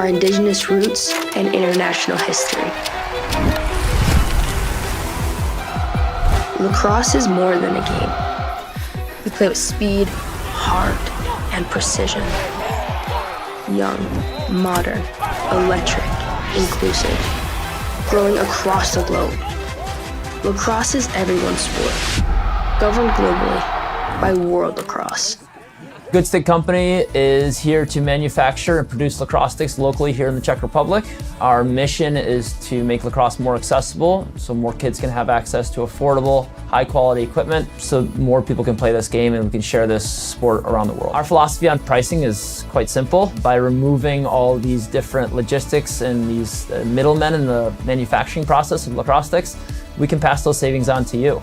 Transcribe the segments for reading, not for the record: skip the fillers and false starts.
our indigenous roots, and international history. Lacrosse is more than a game. We play with speed, heart, and precision. Young, modern, electric, inclusive, growing across the globe. Lacrosse is everyone's sport, governed globally by World Lacrosse. Good Stick Company is here to manufacture and produce lacrosse sticks locally here in the Czech Republic. Our mission is to make lacrosse more accessible so more kids can have access to affordable, high-quality equipment so more people can play this game and we can share this sport around the world. Our philosophy on pricing is quite simple. By removing all these different logistics and these middlemen in the manufacturing process of lacrosse sticks, we can pass those savings on to you.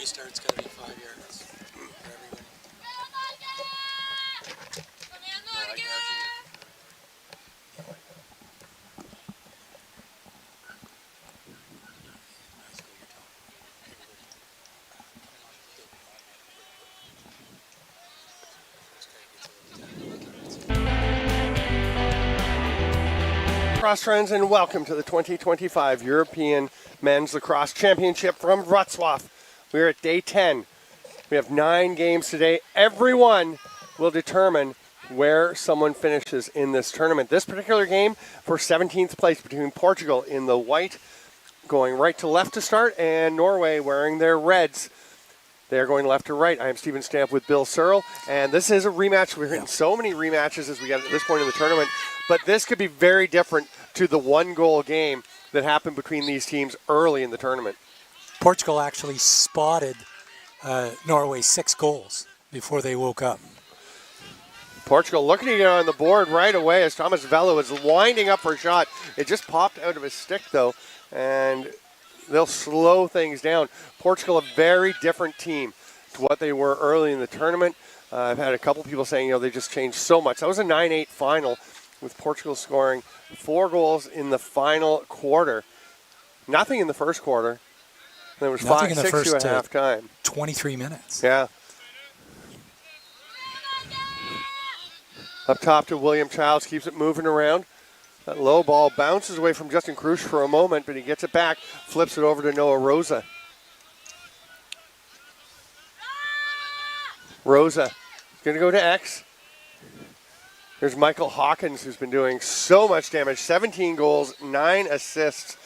restart's got to be 5 yards for everybody. Lacrosse friends, and welcome to the 2025 European Men's Lacrosse Championship from Wrocław. We're at day 10. We have 9 games today. Every one will determine where someone finishes in this tournament. This particular game for 17th place between Portugal in the white, going right to left to start, and Norway wearing their reds. They're going left to right. I am Stephen Stamp with Bill Searle, and this is a rematch. We're hitting so many rematches as we get at this point in the tournament, but this could be very different to the one-goal game that happened between these teams early in the tournament. Portugal actually spotted Norway 6 goals before they woke up. Portugal looking to get on the board right away as Thomas Vella was winding up for a shot. It just popped out of his stick, though, and they'll slow things down. Portugal, a very different team to what they were early in the tournament. I've had a couple people saying, they just changed so much. That was a 9-8 final with Portugal scoring 4 goals in the final quarter. Nothing in the first quarter. There was 5-6 at halftime. 23 minutes. Yeah. Up top to William Childs, keeps it moving around. That low ball bounces away from Justin Krusch for a moment, but he gets it back, flips it over to Noah Rosa. Rosa is going to go to X. There's Michael Hawkins, who's been doing so much damage. 17 goals, 9 assists.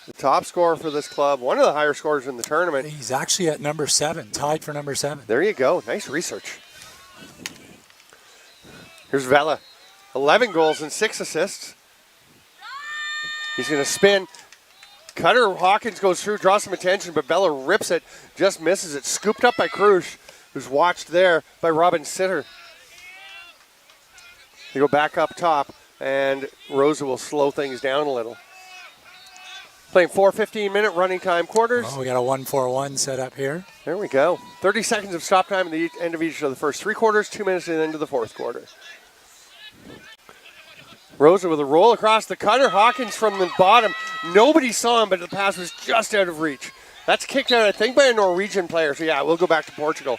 The top scorer for this club, one of the higher scorers in the tournament. He's actually at number 7, tied for number 7. There you go. Nice research. Here's Vella. 11 goals and 6 assists. He's going to spin. Cutter Hawkins goes through, draws some attention, but Vella rips it, just misses it. Scooped up by Krusch, who's watched there by Robin Sitter. They go back up top, and Rosa will slow things down a little. Playing 4 15-minute running time quarters. Oh, we got a 1-4-1 set up here. There we go. 30 seconds of stop time at the end of each of the first 3 quarters, 2 minutes at the end of the fourth quarter. Rosa with a roll across the cutter. Hawkins from the bottom. Nobody saw him, but the pass was just out of reach. That's kicked out, I think, by a Norwegian player. So, yeah, we'll go back to Portugal.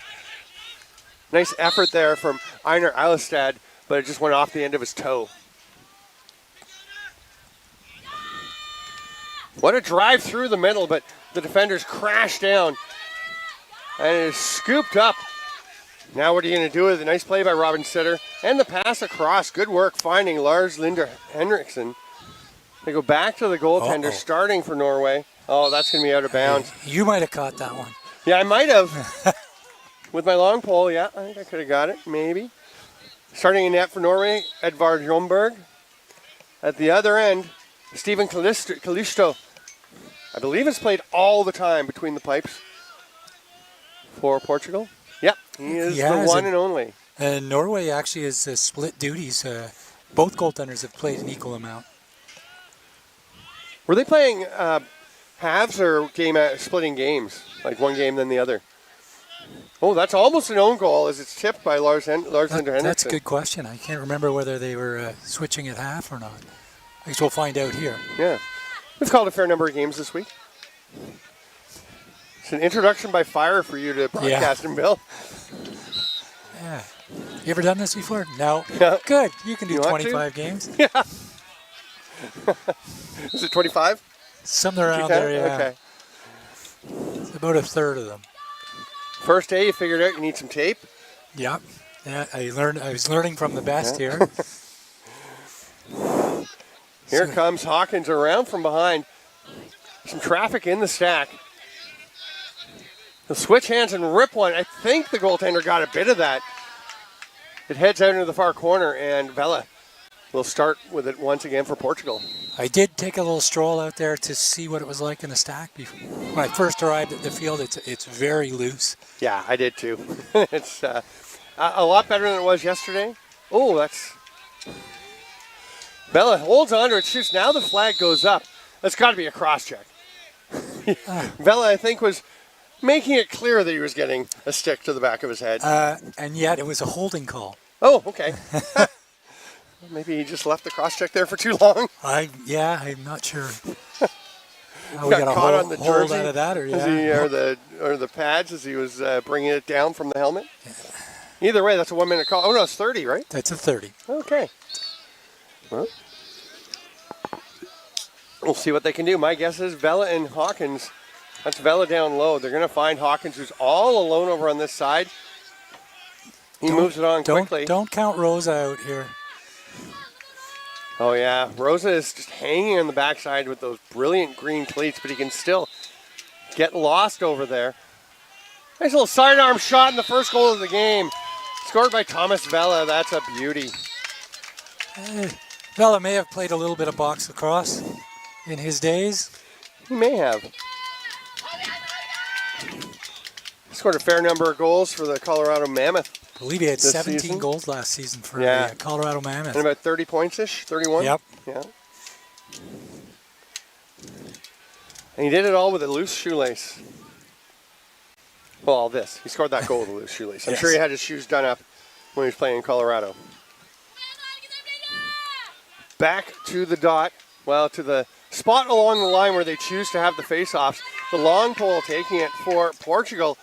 Nice effort there from Einar Eilestad, but it just went off the end of his toe. What a drive through the middle, but the defenders crash down. And it is scooped up. Now what are you going to do with it? Nice play by Robin Sitter. And the pass across. Good work finding Lars Linder Henriksen. They go back to the goaltender starting for Norway. Oh, that's going to be out of bounds. You might have caught that one. Yeah, I might have. With my long pole, yeah. I think I could have got it, maybe. Starting in net for Norway, Edvard Jomberg. At the other end, Stephen Kalisto. I believe has played all the time between the pipes for Portugal. Yep, he is the one and only. And Norway actually has split duties. Both goaltenders have played an equal amount. Were they playing halves or splitting games? Like one game then the other? Oh, that's almost an own goal as it's tipped by Lars Linder Henriksen. That's a good question. I can't remember whether they were switching at half or not. I guess we'll find out here. Yeah. We've called a fair number of games this week. It's an introduction by fire for you to broadcast and Bill. Yeah. You ever done this before? No. Yeah. Good. You can do 25 games. Yeah. Is it 25? Something around there, yeah. Okay. It's about a third of them. First day you figured out you need some tape? Yep. Yeah, I was learning from the best here. Here comes Hawkins around from behind. Some traffic in the stack. He'll switch hands and rip one. I think the goaltender got a bit of that. It heads out into the far corner, and Vella will start with it once again for Portugal. I did take a little stroll out there to see what it was like in the stack before. When I first arrived at the field, it's very loose. Yeah, I did too. It's a lot better than it was yesterday. Oh, that's... Vella holds on to it, shoots. Now the flag goes up. That's got to be a cross check. Vella, I think, was making it clear that he was getting a stick to the back of his head. And yet it was a holding call. Oh, okay. Maybe he just left the cross check there for too long. I'm not sure. We Got got a caught on the hold jersey out of that, or the pads as he was bringing it down from the helmet. Either way, that's a 1 minute call. Oh no, it's 30, right? That's a 30. Okay. Well, we'll see what they can do. My guess is Vela and Hawkins. That's Vela down low. They're going to find Hawkins, who's all alone over on this side. He moves it on quickly. Don't count Rosa out here. Oh, yeah. Rosa is just hanging on the backside with those brilliant green cleats, but he can still get lost over there. Nice little sidearm shot in the first goal of the game. Scored by Thomas Vela. That's a beauty. Vela may have played a little bit of box lacrosse in his days. He may have. He scored a fair number of goals for the Colorado Mammoth. I believe he had 17 season? goals last season for the Colorado Mammoth. And about 30 points-ish, 31? Yep. Yeah. And he did it all with a loose shoelace. Well, all this. He scored that goal with a loose shoelace. I'm sure he had his shoes done up when he was playing in Colorado. Back to the dot. Well, to the spot along the line where they choose to have the face-offs. The long pole taking it for Portugal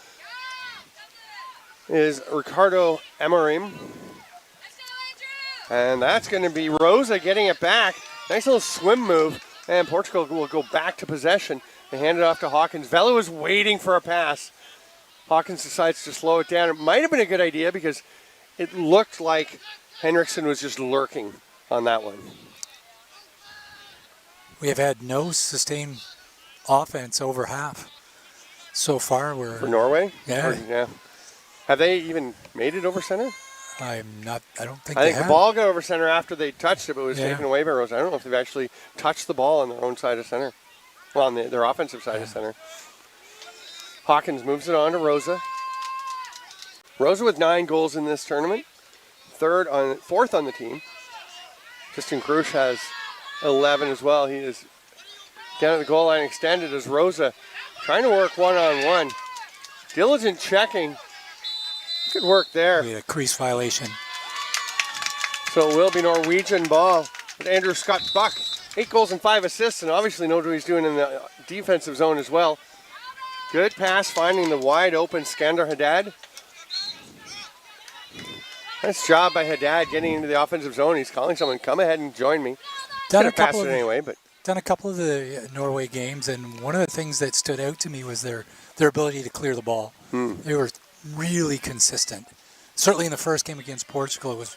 is Ricardo Amorim. And that's going to be Rosa getting it back. Nice little swim move. And Portugal will go back to possession. They hand it off to Hawkins. Vela was waiting for a pass. Hawkins decides to slow it down. It might have been a good idea because it looked like Henriksen was just lurking on that one. We have had no sustained offense over half so far. For Norway? Yeah. Yeah. Have they even made it over center? I don't think I they think have. the ball got over center after they touched it, but it was taken away by Rosa. I don't know if they've actually touched the ball on their own side of center. Well, on their offensive side of center. Hawkins moves it on to Rosa. Rosa with 9 goals in this tournament. Fourth on the team. Tristan Krush has 11 as well. He is down at the goal line extended as Rosa trying to work one-on-one. Diligent checking. Good work there. We had a crease violation. So it will be Norwegian ball with Andrew Scott Buck. 8 goals and 5 assists, and obviously knows what he's doing in the defensive zone as well. Good pass finding the wide open Skander Haddad. Nice job by Haddad getting into the offensive zone. He's calling someone, come ahead and join me. Done a couple of the Norway games, and one of the things that stood out to me was their ability to clear the ball. They were really consistent. Certainly in the first game against Portugal, it was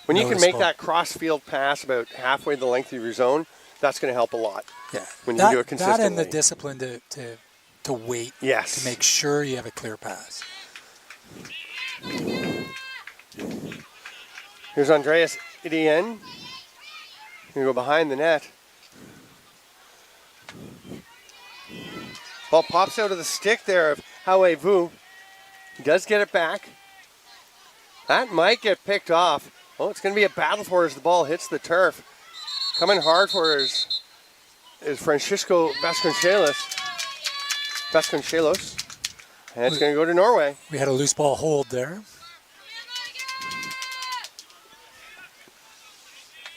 when you can make that cross-field pass about halfway the length of your zone, that's going to help a lot. Yeah, when you do it consistently. That and the discipline to wait. Yes. To make sure you have a clear pass. Here's Andreas Idien. Going to go behind the net. Ball pops out of the stick there of Howe Vu. He does get it back. That might get picked off. Oh, it's going to be a battle for it as the ball hits the turf. Coming hard for is Francisco Vasconcelos. And it's going to go to Norway. We had a loose ball hold there.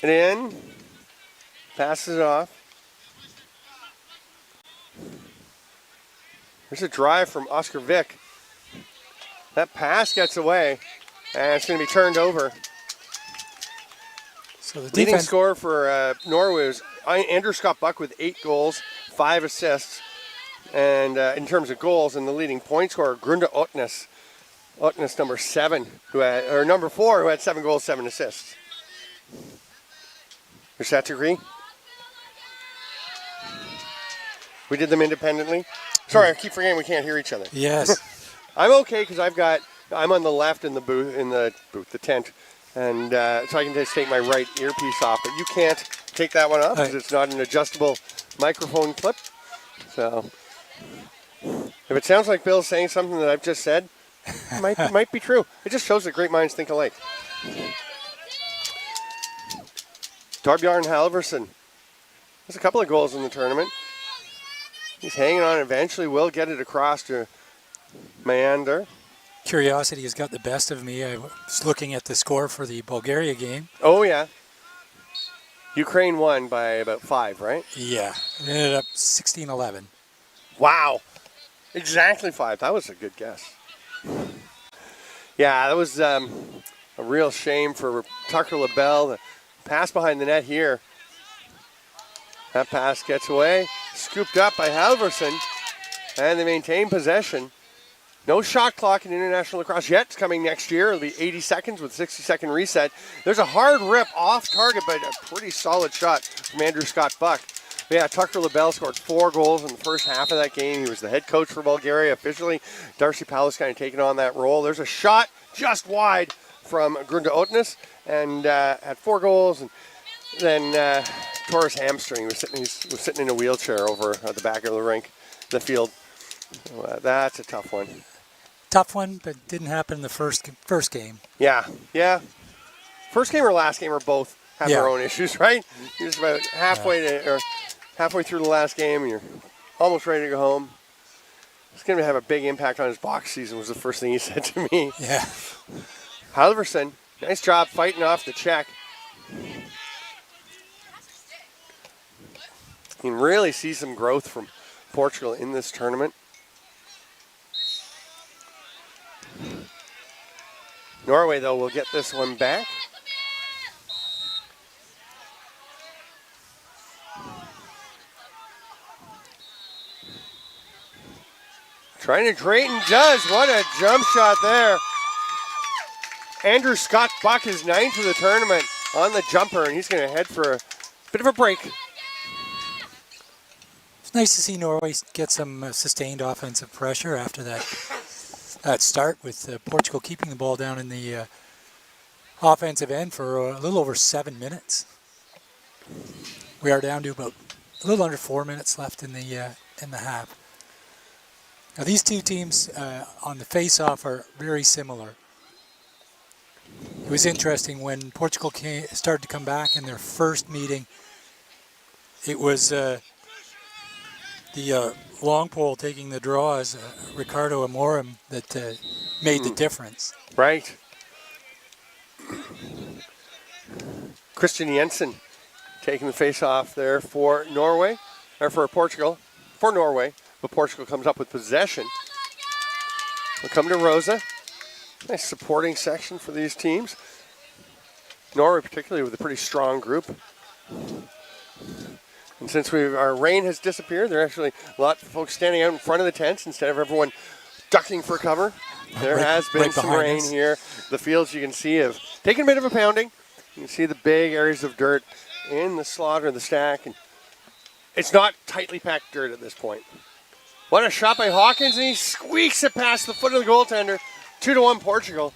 And in. Passes it off. There's a drive from Oscar Vick. That pass gets away, and it's going to be turned over. So the leading scorer for Norway was Andrew Scott Buck with 8 goals, 5 assists. And in terms of goals, and the leading point scorer, Grunda Otnes. Otnes number 7, number 4, who had 7 goals, 7 assists. Your stats agree? We did them independently. Sorry, I keep forgetting we can't hear each other. Yes. I'm okay because I'm on the left in the tent, and so I can just take my right earpiece off. But you can't take that one off because it's not an adjustable microphone clip. So if it sounds like Bill's saying something that I've just said, it might be true. It just shows that great minds think alike. Torbjorn Halvorsen has a couple of goals in the tournament. He's hanging on. Eventually will get it across to Meander. Curiosity has got the best of me. I was looking at the score for the Bulgaria game. Oh, yeah. Ukraine won by about 5, right? Yeah, it ended up 16-11. Wow. Exactly 5. That was a good guess. Yeah, that was a real shame for Tucker LaBelle. The pass behind the net here. That pass gets away. Scooped up by Halverson. And they maintain possession. No shot clock in international lacrosse yet. It's coming next year. It'll be 80 seconds with 60-second reset. There's a hard rip off target, but a pretty solid shot from Andrew Scott Buck. But yeah, Tucker LaBelle scored 4 goals in the first half of that game. He was the head coach for Bulgaria officially. Darcy Palis kind of taking on that role. There's a shot just wide from Grunda Otnes, and had 4 goals. And then tore his hamstring. He was sitting in a wheelchair over at the back of the field. So, that's a tough one. Tough one, but didn't happen in the first game. Yeah. First game or last game, or both have their own issues, right? You're just about halfway through the last game, and you're almost ready to go home. It's going to have a big impact on his box season, was the first thing he said to me. Yeah. Halverson, nice job fighting off the check. You can really see some growth from Portugal in this tournament. Norway, though, will get this one back. Trying to Drayton does. What a jump shot there. Andrew Scott Buck is 9th of the tournament on the jumper, and he's going to head for a bit of a break. It's nice to see Norway get some sustained offensive pressure after that start with Portugal keeping the ball down in the offensive end for a little over 7 minutes. We are down to about a little under 4 minutes left in the half. Now these two teams on the face-off are very similar. It was interesting when Portugal started to come back in their first meeting. It was the long pole taking the draw as Ricardo Amorim that made the difference. Right. Christian Jensen taking the face off there for Norway, or for Portugal, for Norway, but Portugal comes up with possession. We'll come to Rosa. Nice supporting section for these teams. Norway particularly with a pretty strong group. And since our rain has disappeared, there are actually a lot of folks standing out in front of the tents instead of everyone ducking for cover. There has been some rain here. The fields you can see have taken a bit of a pounding. You can see the big areas of dirt in the slaughter, the stack. And it's not tightly packed dirt at this point. What a shot by Hawkins, and he squeaks it past the foot of the goaltender. 2-1 Portugal.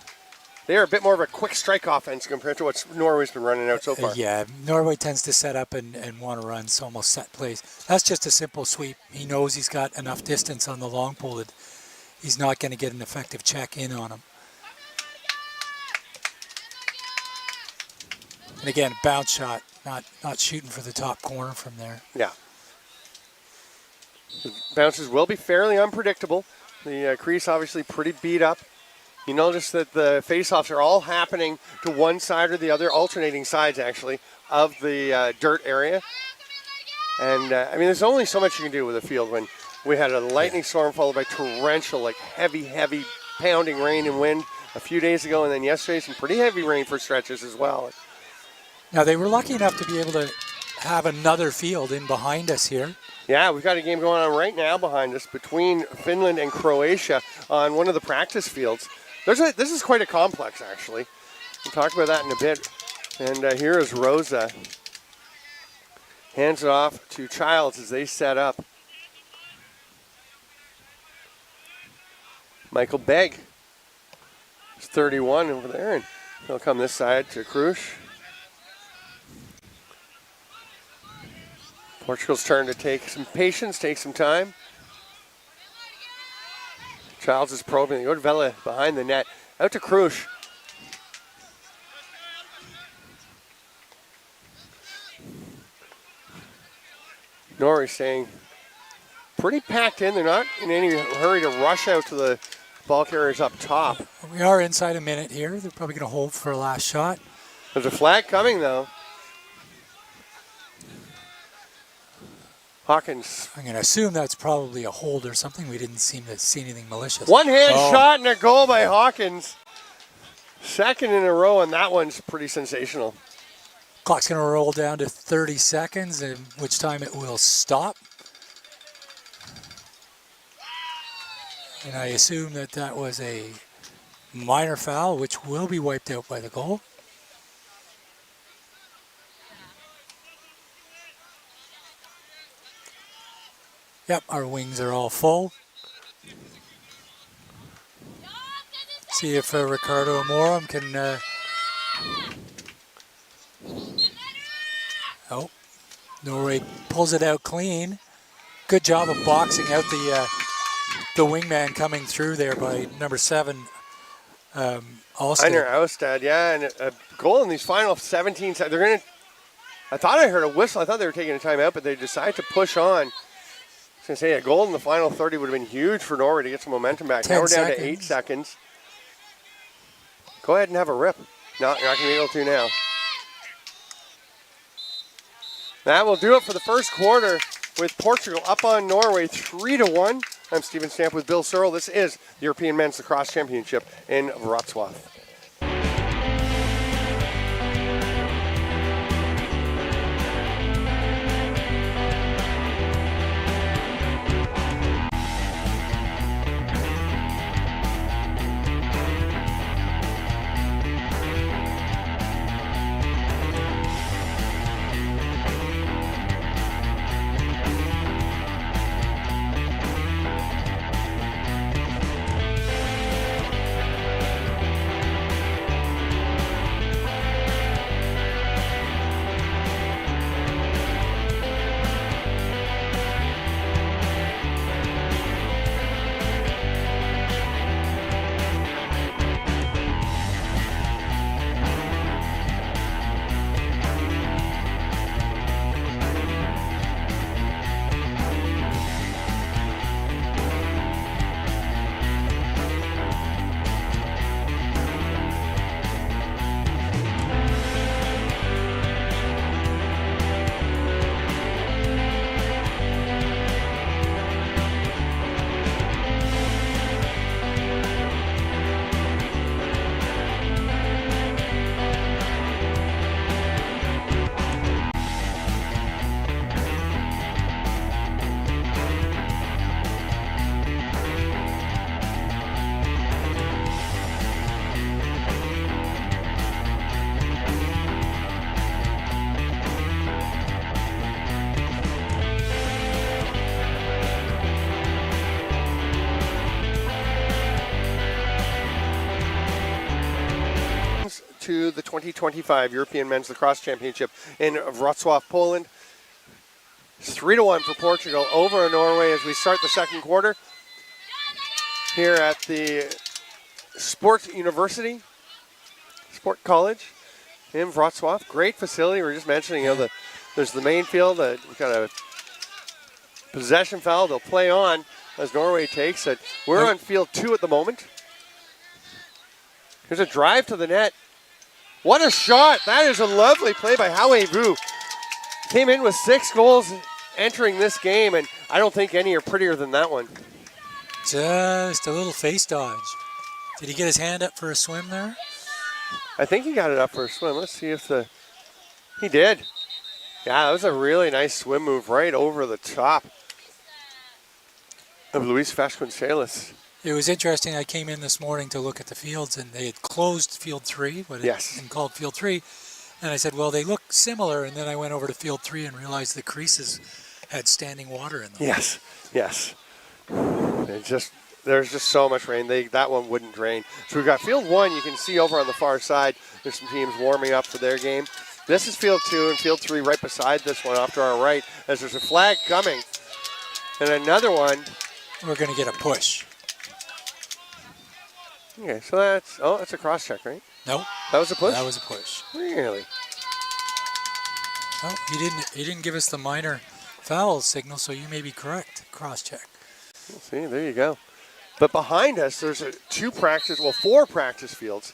They are a bit more of a quick strike offense compared to what Norway's been running out so far. Yeah, Norway tends to set up and want to run almost set plays. That's just a simple sweep. He knows he's got enough distance on the long pole that he's not going to get an effective check in on him. And again, bounce shot, not shooting for the top corner from there. Yeah. The bounces will be fairly unpredictable. The crease obviously pretty beat up. You notice that the face-offs are all happening to one side or the other, alternating sides actually, of the dirt area. And there's only so much you can do with a field when we had a lightning storm followed by torrential, like heavy pounding rain and wind a few days ago, and then yesterday some pretty heavy rain for stretches as well. Now they were lucky enough to be able to have another field in behind us here. Yeah, we've got a game going on right now behind us between Finland and Croatia on one of the practice fields. This is quite a complex, actually. We'll talk about that in a bit. And here is Rosa. Hands it off to Childs as they set up. Michael Begg is 31 over there, and he'll come this side to Krush. Portugal's turn to take some patience, take some time. Childs is probing. They go to Vela behind the net. Out to Krush. Norrie staying pretty packed in. They're not in any hurry to rush out to the ball carriers up top. We are inside a minute here. They're probably going to hold for a last shot. There's a flag coming, though. Hawkins. I'm going to assume that's probably a hold or something. We didn't seem to see anything malicious. One-hand shot and a goal by Hawkins. Second in a row, and that one's pretty sensational. Clock's going to roll down to 30 seconds, in which time it will stop. And I assume that that was a minor foul, which will be wiped out by the goal. Yep, our wings are all full. See if Ricardo Amorim can... Oh, Norway pulls it out clean. Good job of boxing out the wingman coming through there by number 7, Alstead. Einar Alstead, yeah, and a goal in these final 17 seconds. They're going to... I thought I heard a whistle. I thought they were taking a timeout, but they decided to push on. I was going to say, a goal in the final 30 would have been huge for Norway to get some momentum back. Now we're down to 8 seconds. Go ahead and have a rip. No, you're not going to be able to now. That will do it for the first quarter with Portugal up on Norway 3-1. I'm Stephen Stamp with Bill Searle. This is the European Men's Lacrosse Championship in Wrocław. To the 2025 European Men's Lacrosse Championship in Wrocław, Poland. It's 3-1 for Portugal over Norway as we start the second quarter here at the Sport University, Sport College in Wrocław. Great facility. We were just mentioning, there's the main field. We've got a possession foul. They'll play on as Norway takes it. We're on field 2 at the moment. There's a drive to the net. What a shot. That is a lovely play by Howe Vu. Came in with 6 goals entering this game, and I don't think any are prettier than that one. Just a little face dodge. Did he get his hand up for a swim there? I think he got it up for a swim. Let's see if he did. Yeah, that was a really nice swim move right over the top of Luis Vasconcelos. It was interesting. I came in this morning to look at the fields, and they had closed field 3, and called field 3. And I said, well, they look similar. And then I went over to field 3 and realized the creases had standing water in them. Yes, yes. There's just so much rain. That one wouldn't drain. So we've got field 1. You can see over on the far side, there's some teams warming up for their game. This is field 2 and field 3 right beside this one off to our right as there's a flag coming. And another one. We're going to get a push. Okay, so that's a cross check, right? No. That was a push? That was a push. Really? Oh, he didn't give us the minor foul signal, so you may be correct. Cross-check. See, there you go. But behind us, there's four practice fields.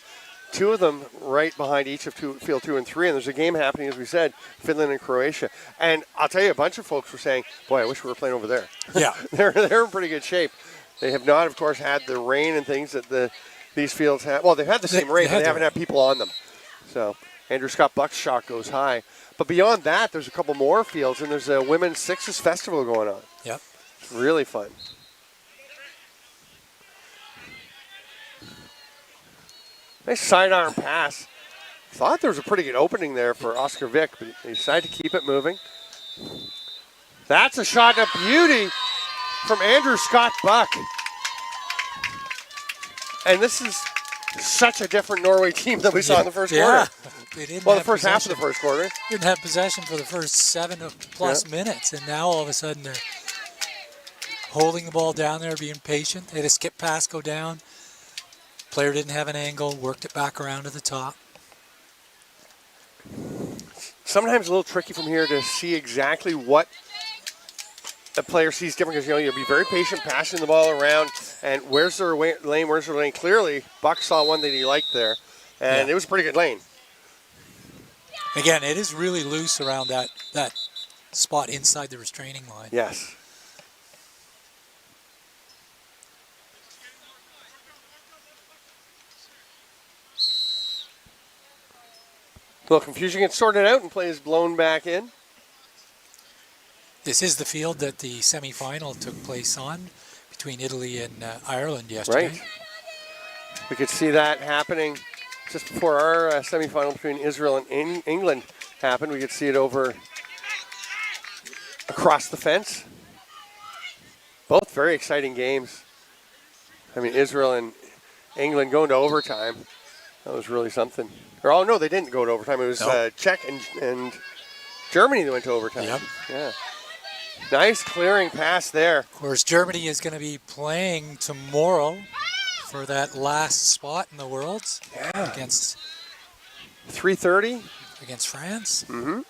Two of them right behind each of field 2 and 3, and there's a game happening, as we said, Finland and Croatia. And I'll tell you, a bunch of folks were saying, boy, I wish we were playing over there. Yeah. they're in pretty good shape. They have not, of course, had the rain and things that these fields have. Well, they've had the same rain, but they haven't had people on them. So Andrew Scott Buck's shot goes high. But beyond that, there's a couple more fields, and there's a Women's Sixes Festival going on. Yep. It's really fun. Nice sidearm pass. Thought there was a pretty good opening there for Oscar Vick, but they decided to keep it moving. That's a shot of beauty from Andrew Scott Buck. And this is such a different Norway team than we saw in the first quarter. They didn't Well, the have first half of the possession. first quarter. Didn't have possession for the first 7+ minutes, and now all of a sudden they're holding the ball down there, being patient. They had a skip pass go down. Player didn't have an angle, worked it back around to the top. Sometimes a little tricky from here to see exactly what a player sees different, because you'll be very patient passing the ball around, and where's their lane, where's their lane. Clearly, Buck saw one that he liked there, and it was a pretty good lane. Again, it is really loose around that spot inside the restraining line. Yes. A little confusion gets sorted out and play is blown back in. This is the field that the semifinal took place on between Italy and Ireland yesterday. Right. We could see that happening just before our semifinal between Israel and England happened. We could see it over across the fence. Both very exciting games. I mean, Israel and England going to overtime. That was really something. Or, oh, no, they didn't go to overtime. It was Czech and Germany that went to overtime. Yep. Yeah. Nice clearing pass there. Of course, Germany is going to be playing tomorrow for that last spot in the Worlds against 3:30 against France. Mm-hmm.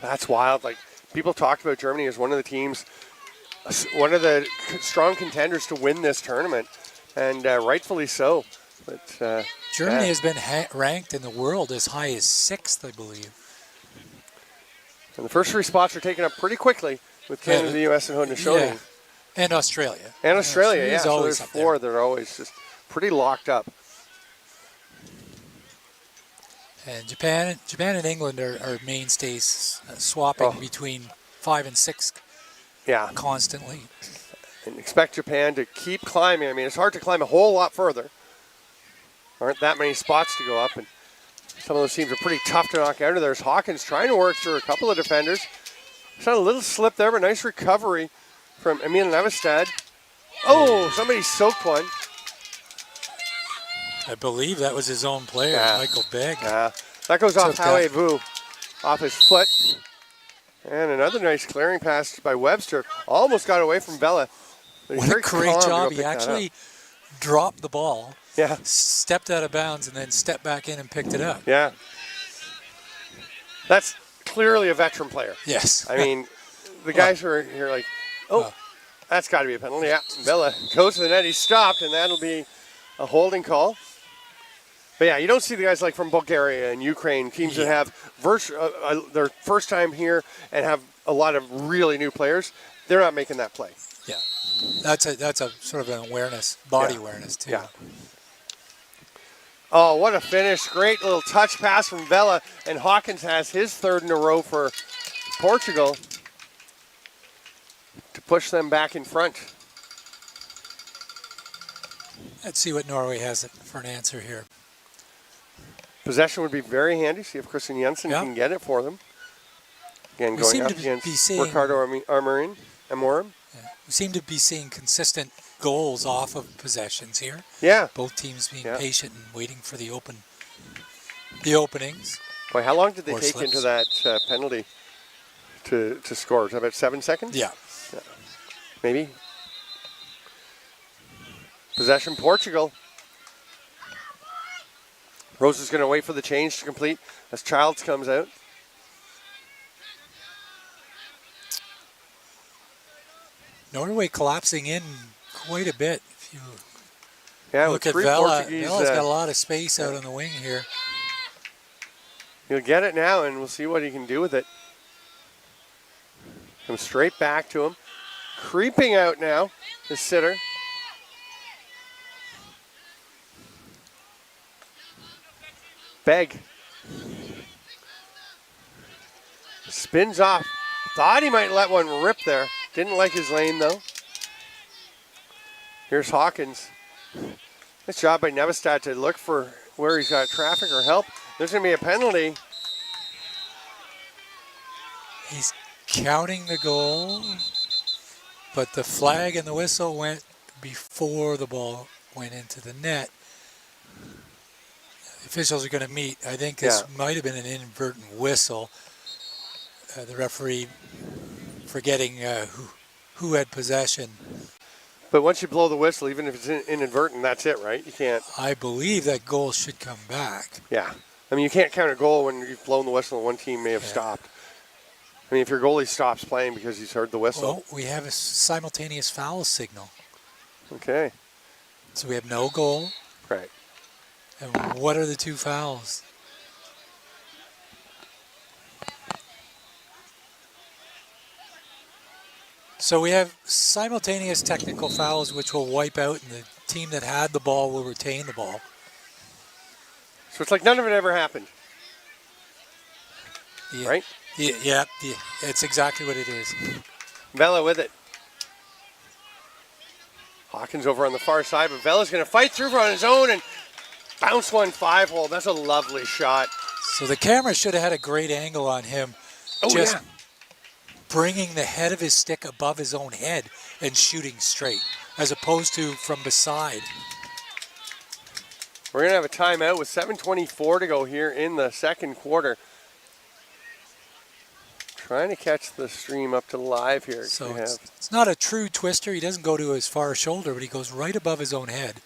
That's wild. Like, people talked about Germany as one of the teams, one of the strong contenders to win this tournament, and rightfully so. But Germany has been ranked in the world as high as 6th, I believe. And the first 3 spots are taken up pretty quickly with Canada, the U.S., and Haudenosaunee. Yeah. And Australia. And Australia, Australia's So always there's up 4 that are always just pretty locked up. And Japan and England are mainstays, swapping between 5 and 6 constantly. And expect Japan to keep climbing. I mean, it's hard to climb a whole lot further. Aren't that many spots to go up, and some of those teams are pretty tough to knock out of. There's Hawkins trying to work through a couple of defenders. It's not a little slip there, but nice recovery from Emil Nevestad. Oh, somebody soaked one. I believe that was his own player, Michael Begg. Yeah, that goes off Howie Vu, off his foot. And another nice clearing pass by Webster. Almost got away from Vela. What a great job. He actually dropped the ball, stepped out of bounds, and then stepped back in and picked it up. Yeah. That's clearly a veteran player. Yes. I mean, the guys who are here like, that's got to be a penalty. Yeah, Vela goes to the net. He's stopped, and that'll be a holding call. But yeah, you don't see the guys like from Bulgaria and Ukraine, teams that have their first time here and have a lot of really new players. They're not making that play. Yeah, that's a sort of an awareness, body awareness too. Yeah. Oh, what a finish. Great little touch pass from Vela, and Hawkins has his 3rd in a row for Portugal to push them back in front. Let's see what Norway has for an answer here. Possession would be very handy. See if Kristen Jensen can get it for them. Again, going up against Ricardo Amorim. We seem to be seeing consistent goals off of possessions here. Yeah. Both teams being patient and waiting for the openings. Boy, how long did they take into that penalty to score? Was that about 7 seconds? Yeah. Maybe. Possession, Portugal. Rose is going to wait for the change to complete as Childs comes out. Norway collapsing in quite a bit. If you look at three Vela, Portuguese, Vela's got a lot of space out on the wing here. He'll get it now, and we'll see what he can do with it. Come straight back to him. Creeping out now, the sitter. Beg. Spins off. Thought he might let one rip there. Didn't like his lane, though. Here's Hawkins. Nice job by Nevestad to look for where he's got traffic or help. There's going to be a penalty. He's counting the goal, but the flag and the whistle went before the ball went into the net. The officials are going to meet. I think this might have been an inadvertent whistle. The referee forgetting who had possession. But once you blow the whistle, even if it's inadvertent, that's it, right? You can't. I believe that goal should come back. Yeah. I mean, you can't count a goal when you've blown the whistle and one team may have stopped. I mean, if your goalie stops playing because he's heard the whistle. Well, we have a simultaneous foul signal. Okay. So we have no goal. Right. And what are the two fouls? So we have simultaneous technical fouls which will wipe out, and the team that had the ball will retain the ball. So it's like none of it ever happened. Yeah. Right? Yeah, it's exactly what it is. Vela with it. Hawkins over on the far side, but Vela's going to fight through on his own and bounce one 5-hole. That's a lovely shot. So the camera should have had a great angle on him. Just bringing the head of his stick above his own head and shooting straight, as opposed to from beside. We're going to have a timeout with 7:24 to go here in the second quarter. Trying to catch the stream up to live here. So it's not a true twister. He doesn't go to his far shoulder, but he goes right above his own head.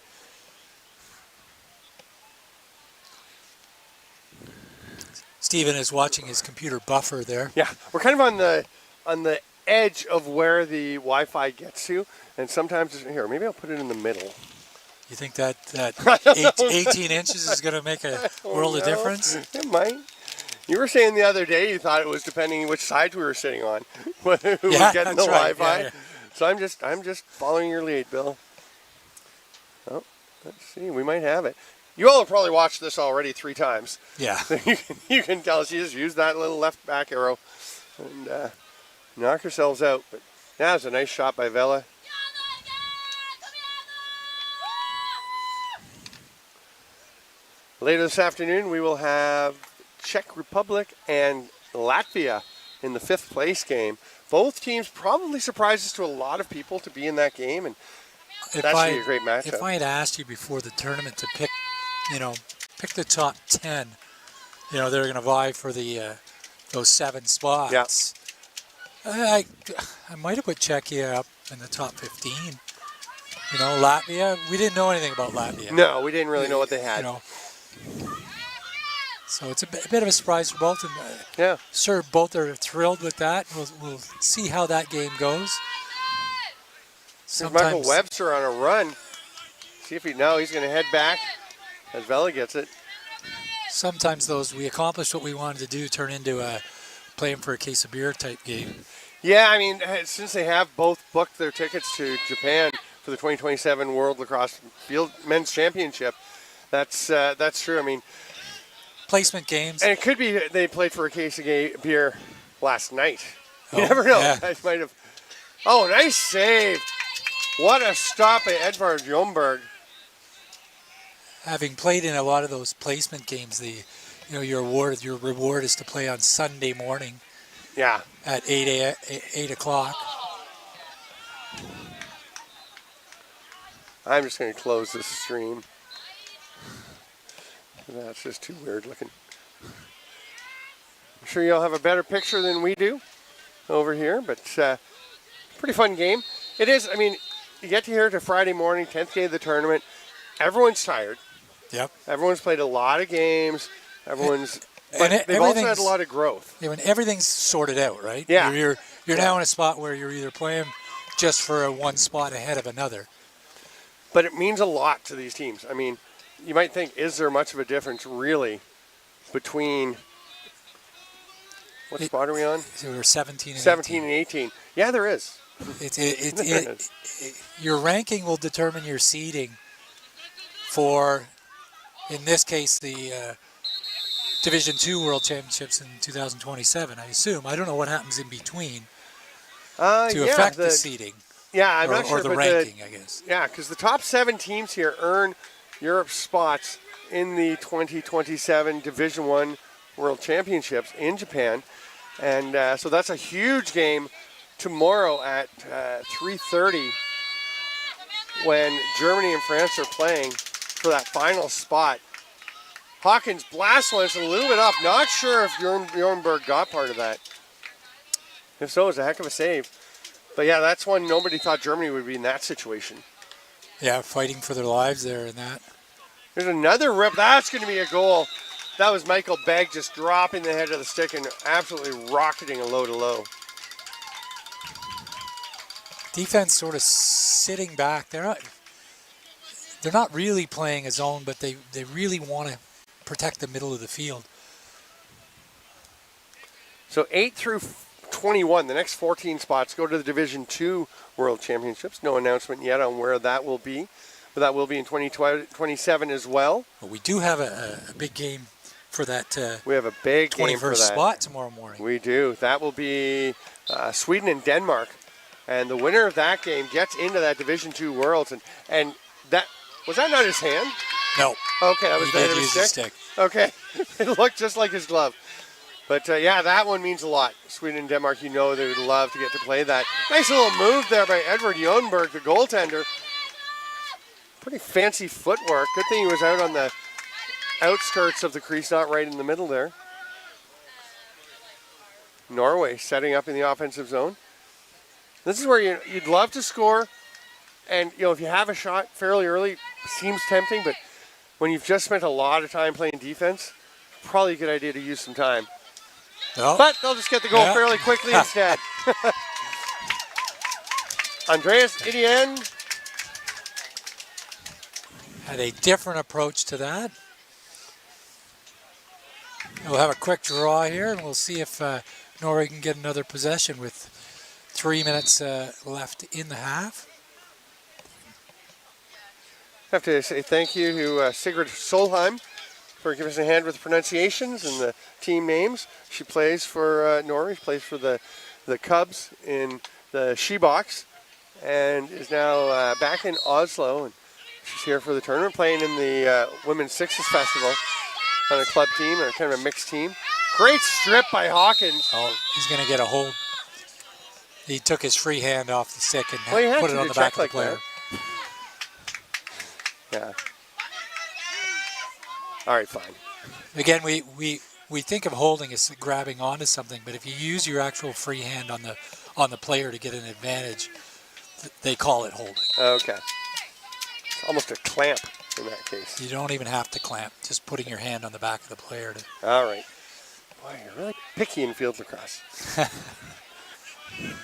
Stephen is watching his computer buffer there. Yeah, we're kind of on the edge of where the Wi-Fi gets to, and sometimes here, maybe I'll put it in the middle. You think that 18 inches is going to make a world of difference? It might. You were saying the other day you thought it was depending which side we were sitting on, who was getting the Wi-Fi. Yeah. So I'm just following your lead, Bill. Oh, let's see. We might have it. You all have probably watched this already 3 times. Yeah. So you can tell she just used that little left back arrow and knock yourselves out. But that was a nice shot by Vela. Later this afternoon, we will have Czech Republic and Latvia in the 5th place game. Both teams probably surprises to a lot of people to be in that game, and that should be a great matchup. If I had asked you before the tournament to pick the top 10, they're going to vie for the those 7 spots. Yeah. I might have put Czechia up in the top 15. Latvia, we didn't know anything about Latvia. No, we didn't really know what they had. So it's a bit of a surprise for both. And, sure, both are thrilled with that. We'll see how that game goes. Michael Webster on a run. See if he's going to head back as Vela gets it. Sometimes we accomplish what we wanted to do, turn into a playing for a case of beer type game. Yeah, I mean, since they have both booked their tickets to Japan for the 2027 World Lacrosse Field Men's Championship, that's true. I mean, placement games. And it could be they played for a case of beer last night. You never know. Yeah. Guys might have. Oh, nice save. What a stop by Edvard Ljungberg. Having played in a lot of those placement games, your reward is to play on Sunday morning. Yeah. At 8 o'clock. I'm just going to close this stream. That's just too weird looking. I'm sure you'll have a better picture than we do over here, but pretty fun game. It is, I mean, you get to here to Friday morning, 10th day of the tournament. Everyone's tired. Yep. Everyone's played a lot of games. But they've also had a lot of growth. Yeah, when everything's sorted out, right? Yeah. You're now in a spot where you're either playing just for a one spot ahead of another. But it means a lot to these teams. I mean, you might think, is there much of a difference really between, what spot are we on? So we're 17 and 17 and 18. Yeah, there is. Your ranking will determine your seeding for, in this case, the Division II World Championships in 2027, I assume. I don't know what happens in between to affect the seeding. Yeah, I'm not sure. Or the ranking, I guess. Yeah, because the top 7 teams here earn Europe spots in the 2027 Division I World Championships in Japan. And so that's a huge game tomorrow at 3:30 when Germany and France are playing for that final spot. Hawkins blast one. It's a little bit up. Not sure if Bjornberg got part of that. If so, it's a heck of a save. But yeah, that's one nobody thought Germany would be in that situation. Yeah, fighting for their lives there in that. There's another rip. That's going to be a goal. That was Michael Begg just dropping the head of the stick and absolutely rocketing a low to low. Defense sort of sitting back. They're not really playing a zone, but they really want to protect the middle of the field. So 8 through 21, the next 14 spots go to the Division II World Championships. No announcement yet on where that will be, but that will be in 2027 as well. But we do have a big game for that. We have a big game for that. 21st spot tomorrow morning. We do. That will be Sweden and Denmark, and the winner of that game gets into that Division II Worlds. And that was that not his hand? No. Okay, that was the head of his stick. Okay, it looked just like his glove. But yeah, that one means a lot. Sweden and Denmark, you know they would love to get to play that. Nice little move there by Edvard Jonberg, the goaltender. Pretty fancy footwork. Good thing he was out on the outskirts of the crease, not right in the middle there. Norway setting up in the offensive zone. This is where you'd love to score. And, you know, if you have a shot fairly early, seems tempting. But when you've just spent a lot of time playing defense, probably a good idea to use some time. No. But they'll just get the goal fairly quickly instead. Andreas Idien had a different approach to that. We'll have a quick draw here, and we'll see if Norway can get another possession with 3 minutes left in the half. I have to say thank you to Sigrid Solheim for giving us a hand with the pronunciations and the team names. She plays for Norway. She plays for the Cubs in the She-Box and is now back in Oslo. And she's here for the tournament, playing in the Women's Sixes Festival on a club team, or kind of a mixed team. Great strip by Hawkins. Oh, he's going to get a hold. He took his free hand off the stick and well, put it on the back of the player. Yeah. All right, fine. Again, we think of holding as grabbing onto something, but if you use your actual free hand on the player to get an advantage, they call it holding. Okay. It's almost a clamp in that case. You don't even have to clamp, just putting your hand on the back of the player. All right. Boy, you're really picky in field lacrosse.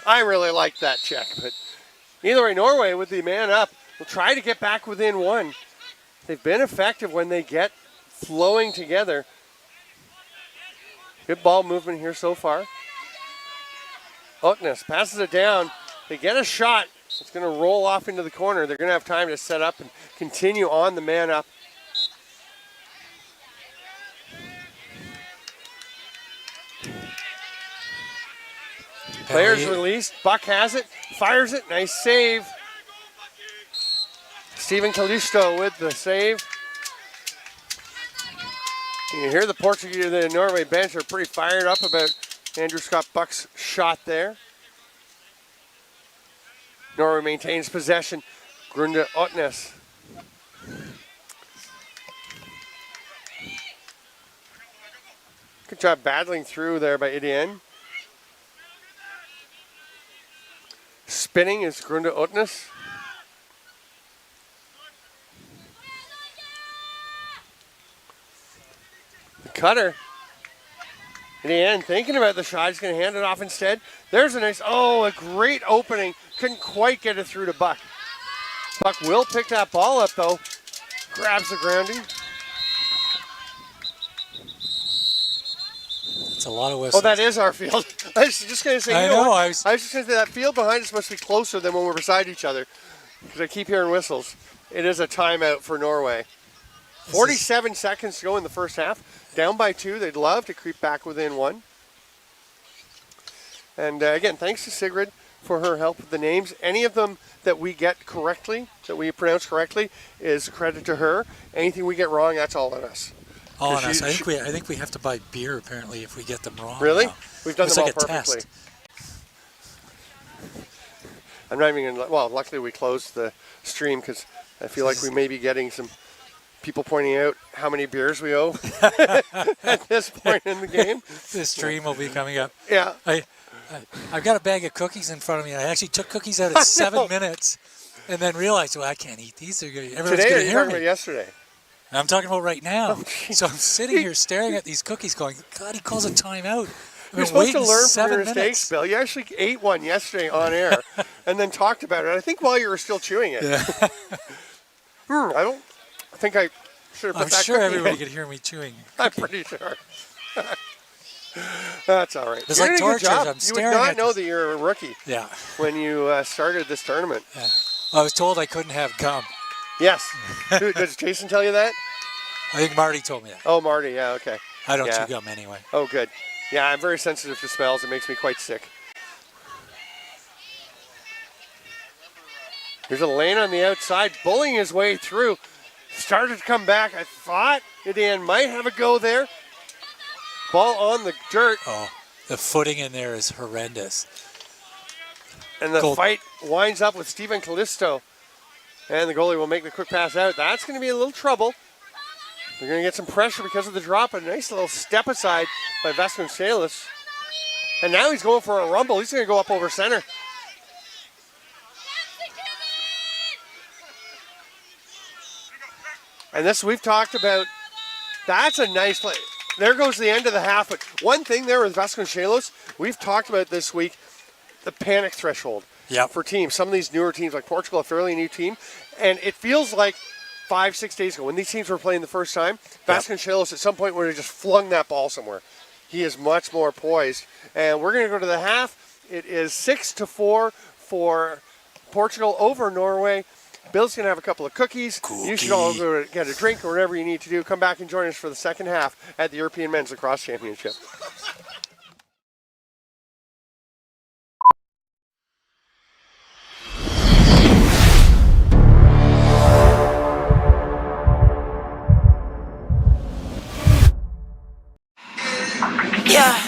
I really like that check, but either way, Norway with the man up will try to get back within one. They've been effective when they get flowing together. Good ball movement here so far. Oakness passes it down. They get a shot. It's going to roll off into the corner. They're going to have time to set up and continue on the man up. Players released. Buck has it. Fires it. Nice save. Stephen Callisto with the save. You hear the Norway bench are pretty fired up about Andrew Scott Buck's shot there. Norway maintains possession. Grunde Ottnes. Good job battling through there by Idien. Spinning is Grunde Ottnes. The cutter. Idien thinking about the shot. He's going to hand it off instead. There's a nice, a great opening couldn't quite get it through to Buck. Buck will pick that ball up, though. Grabs the grounding. It's a lot of whistles. Oh, that is our field. I was just going to say, I you know know, what? I was just going to say that field behind us must be closer than when we're beside each other, because I keep hearing whistles. It is a timeout for Norway. 47 seconds to go in the first half. Down by 2. They'd love to creep back within 1. And again, thanks to Sigrid for her help with the names. Any of them that we get correctly, that we pronounce correctly, is credit to her. Anything we get wrong, that's all on us. all on us. I think we have to buy beer apparently if we get them wrong. Really? Now. We've done It's them like all a perfectly. test. I'm not even going to, well, luckily we closed the stream because I feel like we may be getting some people pointing out how many beers we owe at this point in the game. This stream will be coming up. Yeah. I've got a bag of cookies in front of me. I actually took cookies out at 7 minutes and then realized, well, I can't eat these. Everyone's Today, or going to are you hear talking me. about yesterday? I'm talking about right now. Oh, so I'm sitting here staring at these cookies going, God, he calls a timeout. You're supposed to learn from your mistakes, Bill. You actually ate one yesterday on air and then talked about it. I think while you were still chewing it. Yeah. I think I should have put I'm that sure cookie everybody in. could hear me chewing. I'm pretty sure. That's all right. It's You're like doing a good torture. job. I'm You staring would not at know this. that you're a rookie Yeah. when you started this tournament. Yeah. I was told I couldn't have gum. Yes. Does Jason tell you that? I think Marty told me that. Oh, Marty. Yeah, okay. I don't Yeah. chew gum anyway. Oh, good. Yeah, I'm very sensitive to smells. It makes me quite sick. There's a lane on the outside, bullying his way through. Started to come back. I thought Idan might have a go there. Ball on the dirt, Oh, the footing in there is horrendous. and the Goal. fight winds up with Steven Callisto. And the goalie will make the quick pass out. That's going to be a little trouble. They're going to get some pressure because of the drop. A nice little step aside by Vasconcelos. And now he's going for a rumble. He's going to go up over center. And this we've talked about. That's a nice play. There goes the end of the half. But one thing there with Vasconcelos, we've talked about this week, the panic threshold for teams. Some of these newer teams, like Portugal, a fairly new team. And it feels like 5-6 days ago, when these teams were playing the first time, Vasconcelos at some point would have just flung that ball somewhere. He is much more poised. And we're going to go to the half. It is 6-4 for Portugal over Norway. Bill's going to have a couple of cookies. You should all go get a drink or whatever you need to do. Come back and join us for the second half at the European Men's Lacrosse Championship.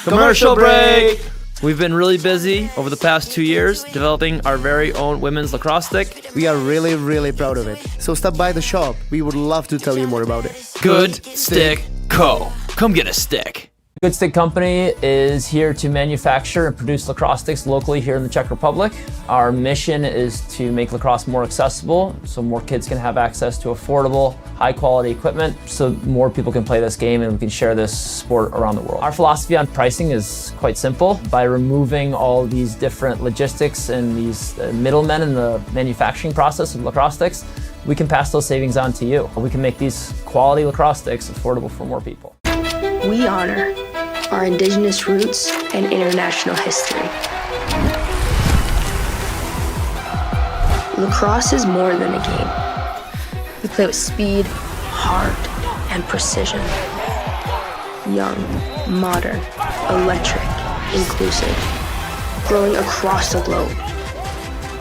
Commercial break! We've been really busy over the past 2 years developing our very own women's lacrosse stick. We are really, really proud of it. So stop by the shop. We would love to tell you more about it. Good Stick Co. Come get a stick. Good Stick Company is here to manufacture and produce lacrosse sticks locally here in the Czech Republic. Our mission is to make lacrosse more accessible so more kids can have access to affordable, high quality equipment so more people can play this game and we can share this sport around the world. Our philosophy on pricing is quite simple. By removing all these different logistics and these middlemen in the manufacturing process of lacrosse sticks, we can pass those savings on to you. We can make these quality lacrosse sticks affordable for more people. We honor our indigenous roots and international history. Lacrosse is more than a game. We play with speed, heart, and precision. Young, modern, electric, inclusive, growing across the globe.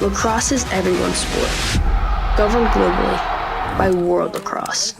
Lacrosse is everyone's sport, governed globally by World Lacrosse.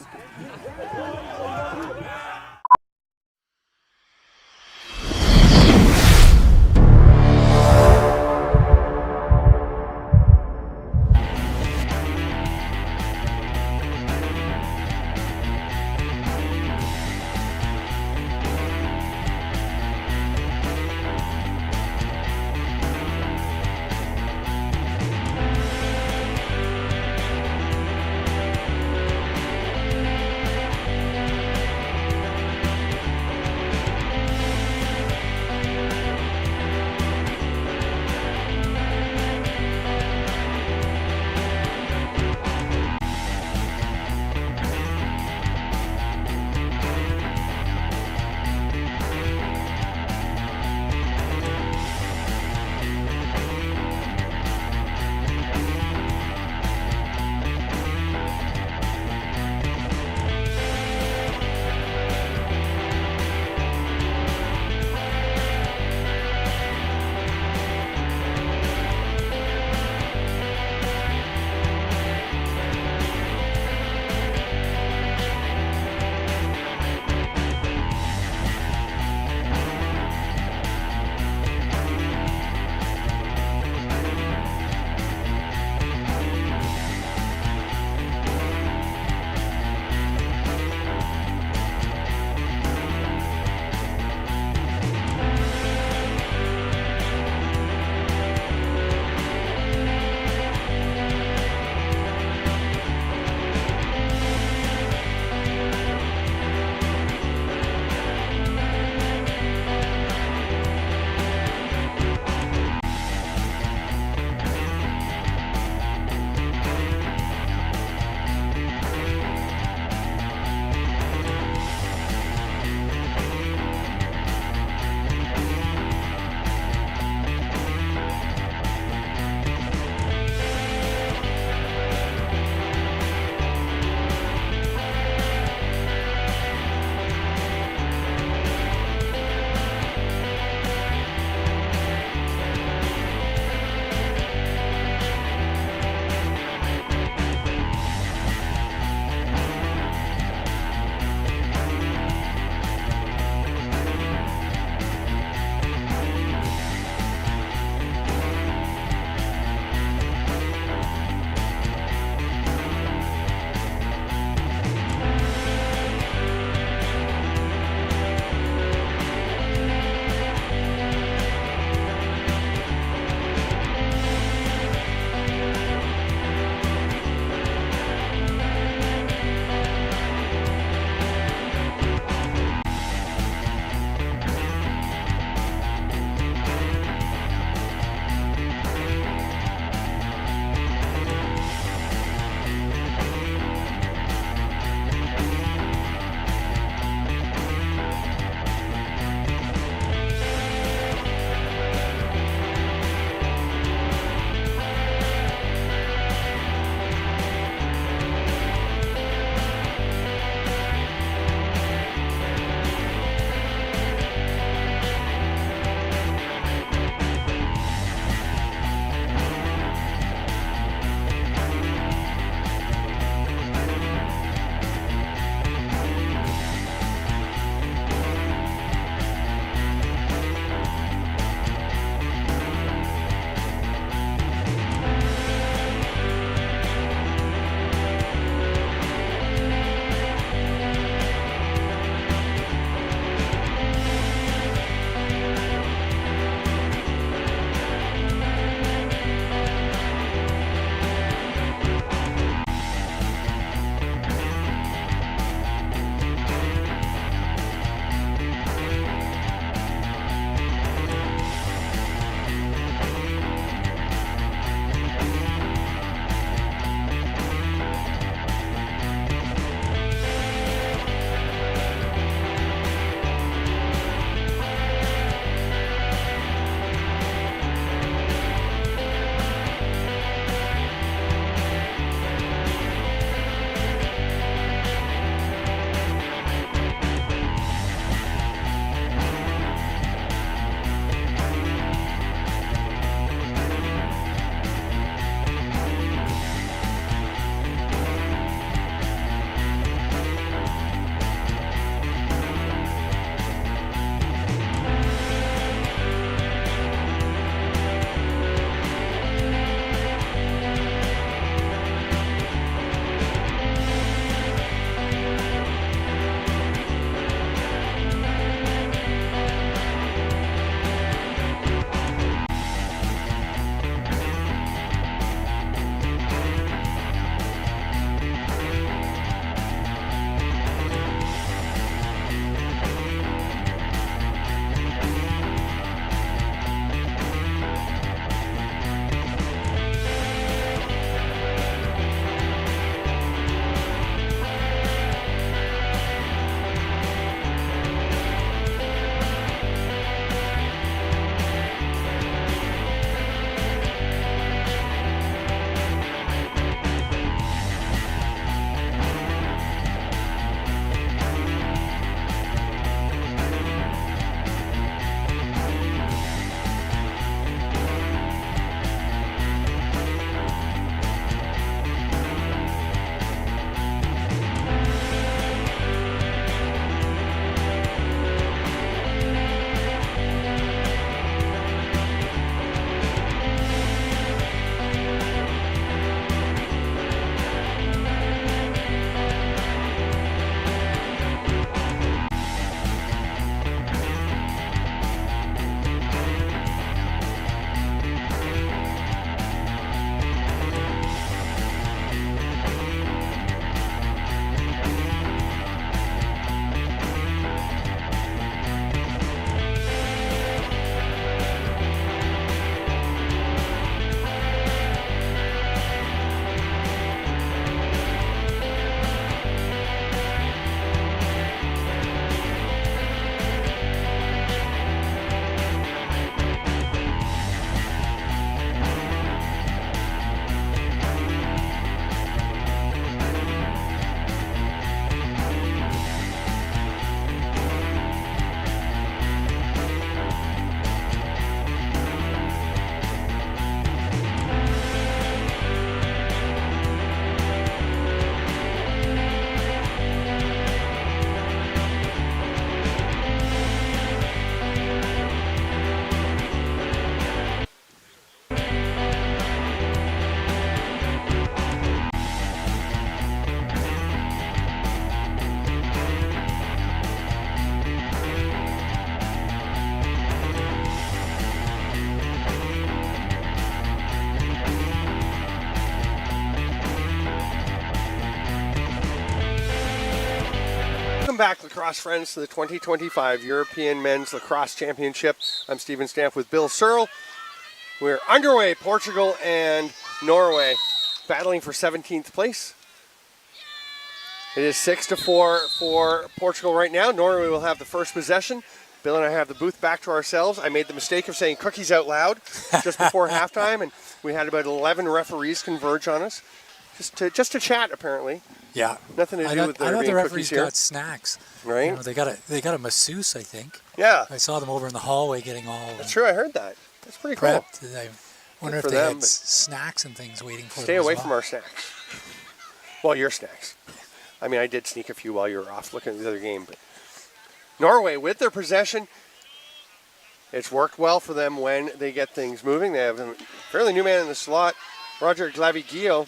back, lacrosse friends, to the 2025 European Men's Lacrosse Championship. I'm Stephen Stamp with Bill Searle. We're underway. Portugal and Norway battling for 17th place. It is 6-4 for Portugal right now. Norway will have the first possession. Bill and I have the booth back to ourselves. I made the mistake of saying cookies out loud just before halftime, and we had about 11 referees converge on us. Just to chat, apparently. Yeah. Nothing to do with there I know being the cookies referees here. got snacks. Right. You know, they got a masseuse, I think. Yeah. I saw them over in the hallway getting all That's true. I heard that. That's pretty cool. prepped. I wonder if for they them, had but snacks and things waiting for them. Stay as away well. from our snacks. Well, your snacks. I mean, I did sneak a few while you were off looking at the other game. But Norway, with their possession, it's worked well for them when they get things moving. They have a fairly new man in the slot, Roger Glavigio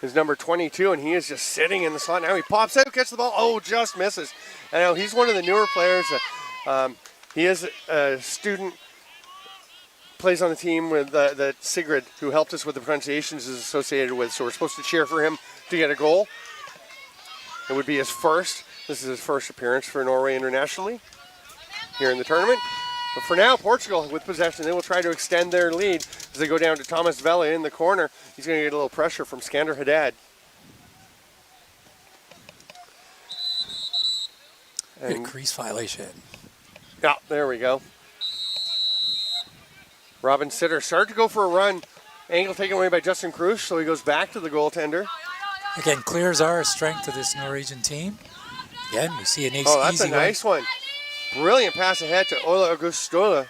is number 22, and he is just sitting in the slot. Now he pops out, gets the ball. Oh, just misses. I know he's one of the newer players. He is a student, plays on the team with that Sigrid, who helped us with the pronunciations, is associated with. So we're supposed to cheer for him to get a goal. It would be his first. This is his first appearance for Norway internationally here in the tournament. But for now, Portugal with possession. They will try to extend their lead as they go down to Thomas Vela in the corner. He's going to get a little pressure from Skander Haddad. Good crease violation. Yeah, there we go. Robin Sitter started to go for a run. Angle taken away by Justin Cruz, so he goes back to the goaltender. Again, clears our strength of this Norwegian team. Again, we see an easy Oh, that's a nice one. Brilliant pass ahead to Ola Augustola.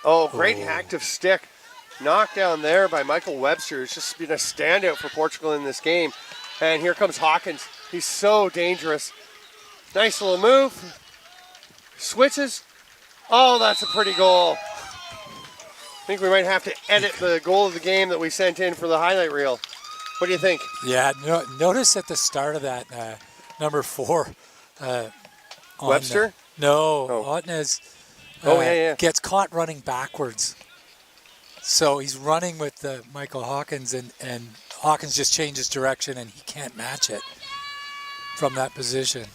Oh, great active stick. Knocked down there by Michael Webster. It's just been a standout for Portugal in this game. And here comes Hawkins. He's so dangerous. Nice little move. Switches. Oh, that's a pretty goal. I think we might have to edit the goal of the game that we sent in for the highlight reel. What do you think? Yeah, notice at the start of that, number 4. Webster? Otnes gets caught running backwards. So he's running with Michael Hawkins, and Hawkins just changes direction, and he can't match it from that position.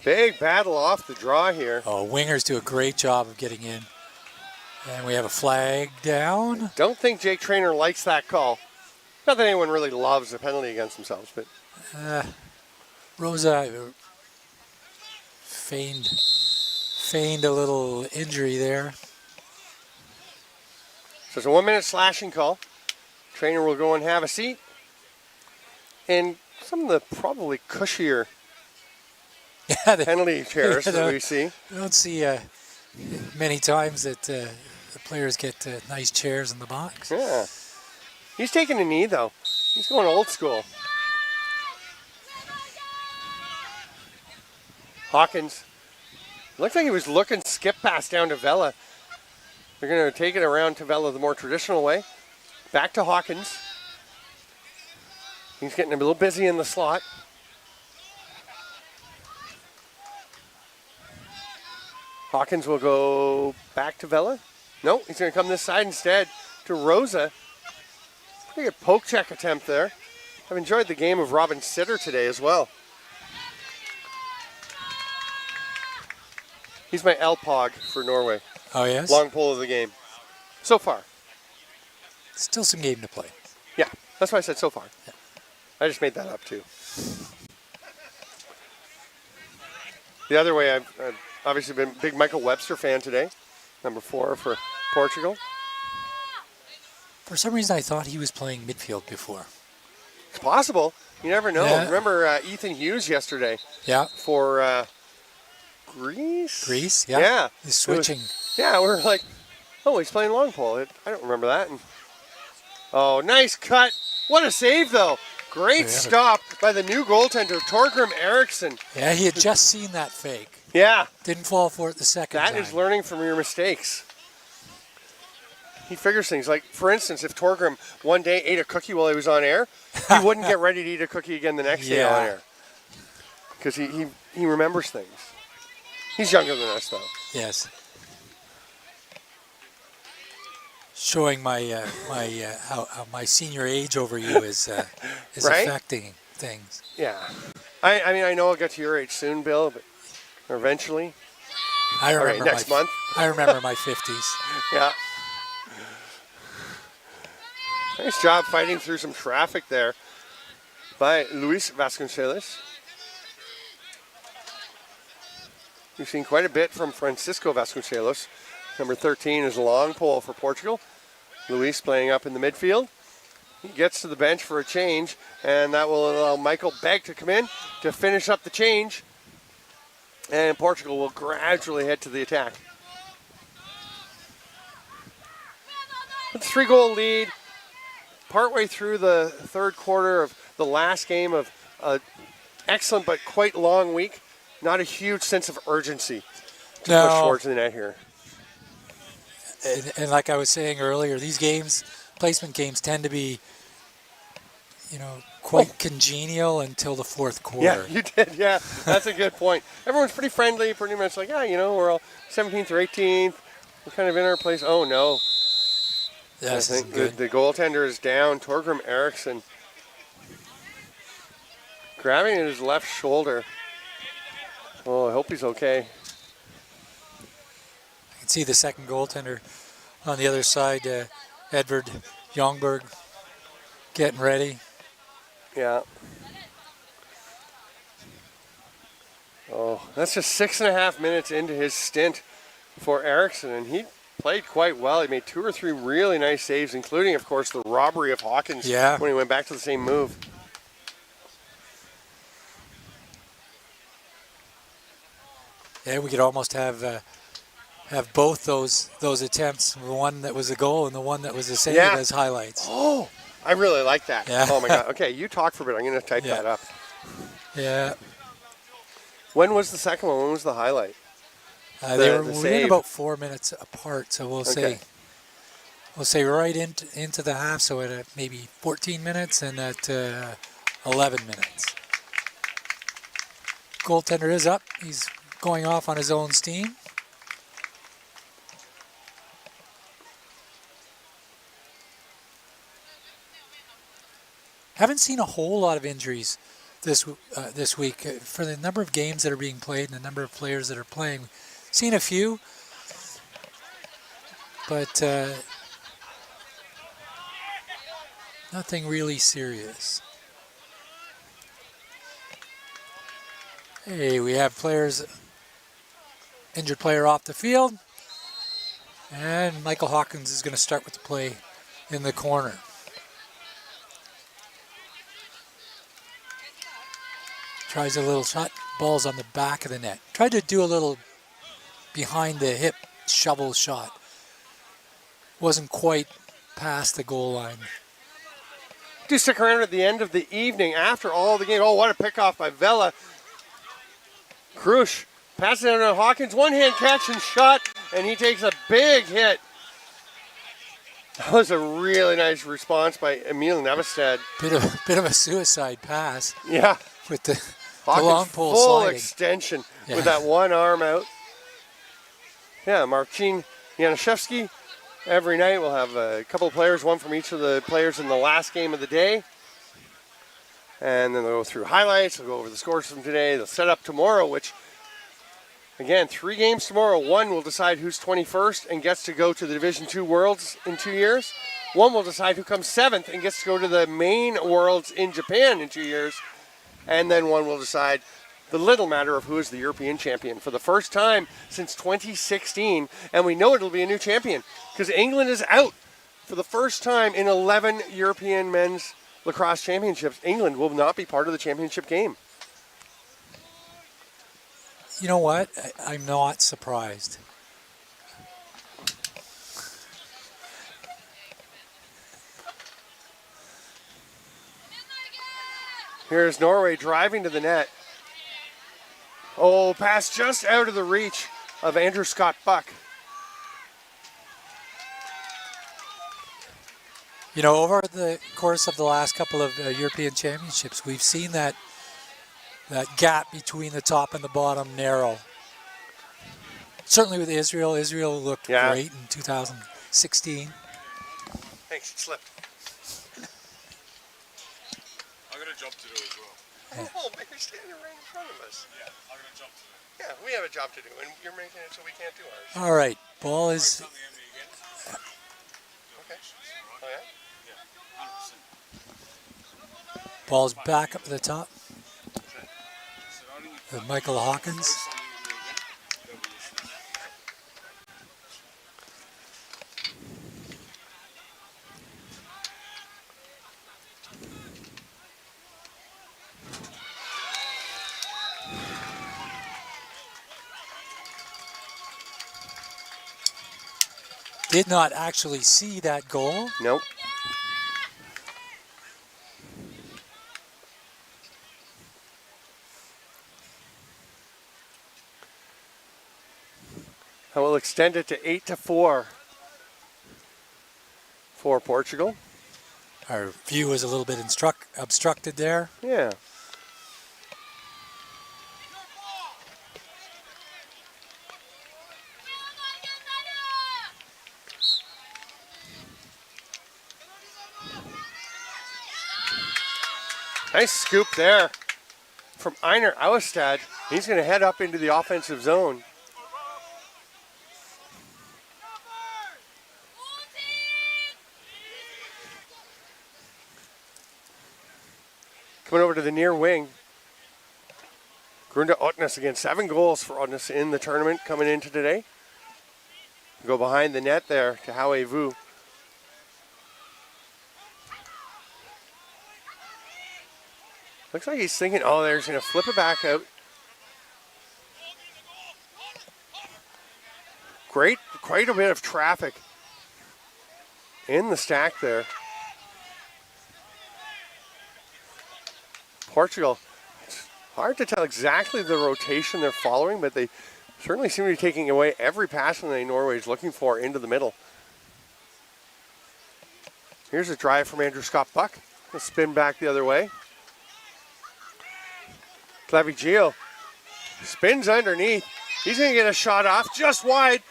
Big battle off the draw here. Oh, wingers do a great job of getting in. And we have a flag down. Don't think Jake Traynor likes that call. Not that anyone really loves a penalty against themselves, but Rosa feigned a little injury there. so it's a 1-minute slashing call. Traynor will go and have a seat. And some of the probably cushier penalty chairs that we see. I don't see many times that the players get nice chairs in the box. Yeah. He's taking a knee, though. He's going old school. Hawkins. Looks like he was looking skip pass down to Vela. They're going to take it around to Vela the more traditional way. Back to Hawkins. He's getting a little busy in the slot. Hawkins will go back to Vela. No, he's going to come this side instead to Rosa. Pretty good poke check attempt there. I've enjoyed the game of Robin Sitter today as well. He's my L-Pog for Norway. Oh, yes? Long pole of the game. So far. Still some game to play. Yeah, that's why I said so far. I just made that up too. The other way, I've obviously been a big Michael Webster fan today. Number 4 for Portugal. For some reason, I thought he was playing midfield before. It's possible. You never know. Yeah. Remember Ethan Hughes yesterday Yeah. for Greece? Greece, yeah. Yeah. He's switching. We were like, oh, he's playing long pole. I don't remember that. And, oh, nice cut. What a save, though. Great stop by the new goaltender, Torgrim Eriksson. Yeah, he had just seen that fake. Yeah. Didn't fall for it the second time. That is learning from your mistakes. he figures things. Like, for instance, if Torgrim one day ate a cookie while he was on air, he wouldn't get ready to eat a cookie again the next day on air. Because he remembers things. He's younger than us, though. Yes. Showing my how my senior age over you is Right? affecting things. Yeah. I mean, I know I'll get to your age soon, Bill, but or eventually. I remember next month. I remember my 50s. Yeah. Nice job fighting through some traffic there by Luis Vasconcelos. We've seen quite a bit from Francisco Vasconcelos. Number 13 is a long pole for Portugal. Luis playing up in the midfield. He gets to the bench for a change, and that will allow Michael Begg to come in to finish up the change. And Portugal will gradually head to the attack. With a 3-goal lead, partway through the third quarter of the last game of an excellent but quite long week. Not a huge sense of urgency to push towards the net here. And like I was saying earlier, these games, placement games, tend to be, quite congenial until the fourth quarter. Yeah, you did. Yeah, that's a good point. Everyone's pretty friendly, pretty much like, we're all 17th or 18th. We're kind of in our place. Oh, no. I think the goaltender is down. Torgrim Eriksson grabbing at his left shoulder. Oh, I hope he's okay. I can see the second goaltender on the other side, Edvard Ljungberg, getting ready. Yeah. Oh, that's just 6.5 minutes into his stint for Eriksson, and he played quite well. He made 2 or 3 really nice saves, including, of course, the robbery of Hawkins when he went back to the same move. Yeah, we could almost have both those attempts, the one that was a goal and the one that was a save as highlights. Oh, I really like that. Yeah. Oh, my God. Okay, you talk for a bit. I'm going to type that up. Yeah. When was the second one? When was the highlight? They were within about 4 minutes apart, so we'll say right into the half, so at maybe 14 minutes and at 11 minutes. Goaltender is up. He's going off on his own steam. Haven't seen a whole lot of injuries this week for the number of games that are being played and the number of players that are playing. Seen a few, but nothing really serious. Hey, we have injured player off the field, and Michael Hawkins is going to start with the play in the corner. Tries a little shot, ball's on the back of the net. Tried to do a little behind the hip shovel shot. Wasn't quite past the goal line. Do stick around at the end of the evening after all the game. Oh, what a pickoff by Vela. Krush passes it on to Hawkins. One-hand catch and shot, and he takes a big hit. That was a really nice response by Emil Nevestad. Bit of a suicide pass. Yeah. With the Hawkins long pole full sliding. extension with that one arm out. Yeah, Marcin Januszewski. Every night we'll have a couple of players, one from each of the players in the last game of the day. And then they'll go through highlights, they'll go over the scores from today, they'll set up tomorrow, which, again, 3 games tomorrow. One will decide who's 21st and gets to go to the Division II Worlds in 2 years. One will decide who comes 7th and gets to go to the main Worlds in Japan in 2 years. And then one will decide the little matter of who is the European champion for the first time since 2016. And we know it'll be a new champion because England is out for the first time in 11 European men's lacrosse championships. England will not be part of the championship game. You know what? I'm not surprised. Here's Norway driving to the net. Oh, pass just out of the reach of Andrew Scott Buck. You know, over the course of the last couple of European Championships, we've seen that gap between the top and the bottom narrow. Certainly with Israel. Israel looked great in 2016. Thanks, it slipped. I got a job to do as well. Yeah. Oh, but you're standing right in front of us. Yeah, I got a job to do. Yeah, we have a job to do, and you're making it so we can't do ours. All right, ball is... Tell the Emmy again. Okay. Oh, yeah? Yeah, 100%. Ball's back up to the top. Michael Hawkins. Did not actually see that goal. Nope. I will extend it to 8-4 for Portugal. Our view was a little bit obstructed there. Yeah. Nice scoop there from Einar Austad. He's going to head up into the offensive zone. Coming over to the near wing. Grunda Otnes again. 7 goals for Otnes in the tournament coming into today. Go behind the net there to Howe Vu. Looks like he's thinking, oh, there's going to flip it back out. Quite a bit of traffic in the stack there. Portugal, it's hard to tell exactly the rotation they're following, but they certainly seem to be taking away every passing that Norway is looking for into the middle. Here's a drive from Andrew Scott Buck. He'll spin back the other way. Claviggio spins underneath. He's going to get a shot off just wide.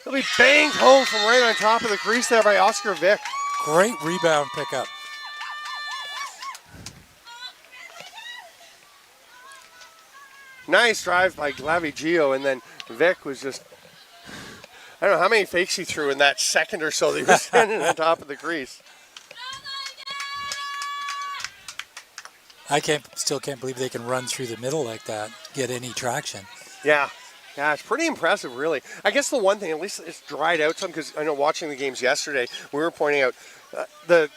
He'll be banged home from right on top of the crease there by Oscar Vick. Great rebound pickup. Nice drive by Claviggio, and then Vick was just, I don't know how many fakes he threw in that second or so that he was standing on top of the crease. I still can't believe they can run through the middle like that, get any traction. Yeah, it's pretty impressive, really. I guess the one thing, at least it's dried out some, because I know watching the games yesterday, we were pointing out the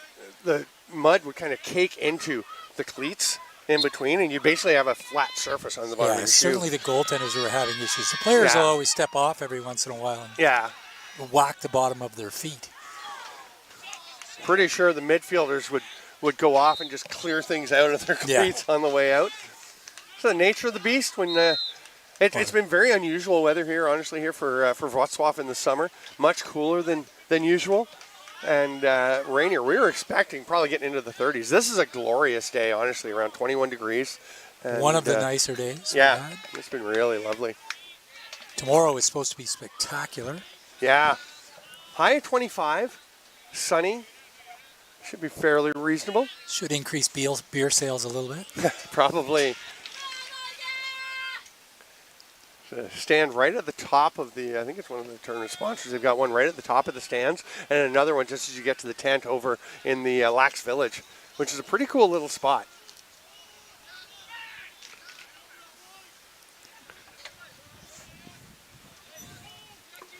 mud would kind of cake into the cleats in between, and you basically have a flat surface on the bottom of your shoe. Certainly the goaltenders were having issues. The players will always step off every once in a while and whack the bottom of their feet. Pretty sure the midfielders would go off and just clear things out of their cleats on the way out. So the nature of the beast when it's been very unusual weather here, honestly, here for Wrocław in the summer. Much cooler than usual and rainier. We were expecting probably getting into the 30s. This is a glorious day, honestly, around 21 degrees. And, one of the nicer days. Yeah, it's been really lovely. Tomorrow is supposed to be spectacular. Yeah. High of 25, sunny. Should be fairly reasonable. Should increase beer sales a little bit. Probably. Stand right at the top of the, I think it's one of the tournament sponsors. They've got one right at the top of the stands and another one just as you get to the tent over in the Lax Village, which is a pretty cool little spot.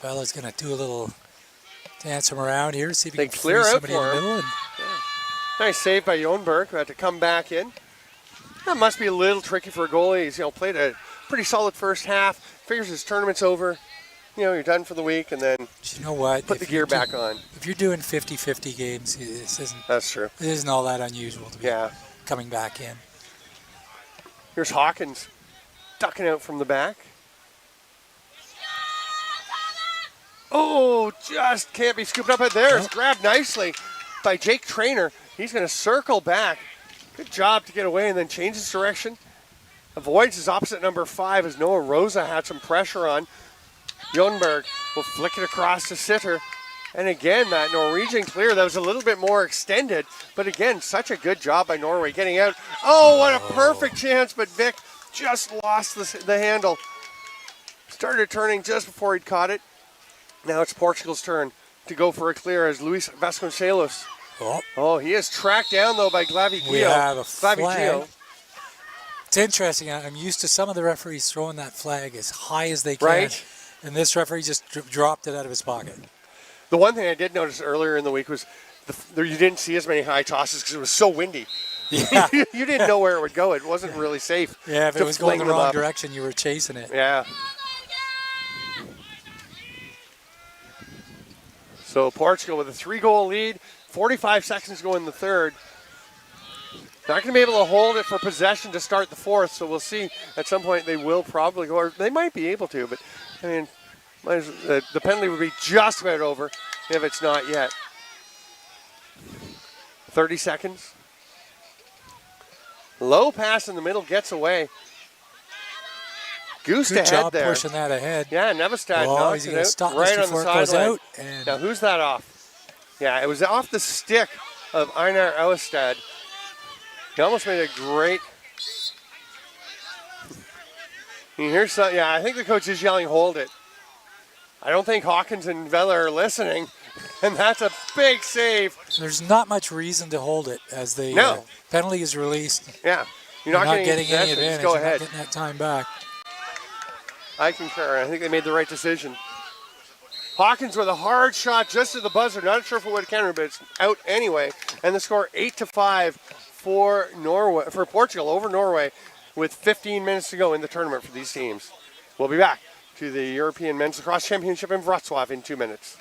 Bella's going to do a little dance him around here, see if he They can clear free out somebody in for the him. middle. Nice save by Jonberg, who had to come back in. That must be a little tricky for a goalie. He's played a pretty solid first half. Figures his tournament's over. You're done for the week, and then But you know what? put the gear back on. If you're doing 50-50 games, That's true. It isn't all that unusual to be coming back in. Here's Hawkins ducking out from the back. Oh, just can't be scooped up out there. It's grabbed nicely by Jake Trainer. He's going to circle back. Good job to get away and then change his direction. Avoids his opposite number 5 as Noah Rosa had some pressure on. Jonberg will flick it across to Sitter. And again, that Norwegian clear that was a little bit more extended. But again, such a good job by Norway getting out. Oh, what a perfect chance, but Vic just lost the handle. Started turning just before he'd caught it. Now it's Portugal's turn to go for a clear as Luis Vasconcelos. Oh, he is tracked down though by Glavigio. We have a flag. Glavigio. It's interesting. I'm used to some of the referees throwing that flag as high as they can. Right. And this referee just dropped it out of his pocket. The one thing I did notice earlier in the week was you didn't see as many high tosses because it was so windy. Yeah. You didn't know where it would go. It wasn't really safe. Yeah, if to it was going the fling them wrong up. direction, you were chasing it. Yeah. So Portugal with a 3-goal lead, 45 seconds to go in the third. Not going to be able to hold it for possession to start the fourth, so we'll see at some point they will probably go, or they might be able to, but I mean, the penalty would be just about over if it's not yet. 30 seconds. Low pass in the middle gets away. Goose Good ahead job there. pushing that ahead. Yeah, Nevestad Oh, knocks is he it gonna out stop this right on the before it goes sideline. out? And Now, who's that off? Yeah, it was off the stick of Einar Elistad. He almost made a great... You hear some, yeah, I think the coach is yelling, hold it. I don't think Hawkins and Vela are listening, and that's a big save. there's not much reason to hold it as the No. penalty is released. Yeah, you're You're not not getting any possession, advantage. just go You're ahead. not getting that time back. I concur. I think they made the right decision. Hawkins with a hard shot just at the buzzer. Not sure if it would have countered, but it's out anyway. And the score 8-5 for Portugal over Norway with 15 minutes to go in the tournament for these teams. We'll be back to the European Men's Lacrosse Championship in Wrocław in 2 minutes.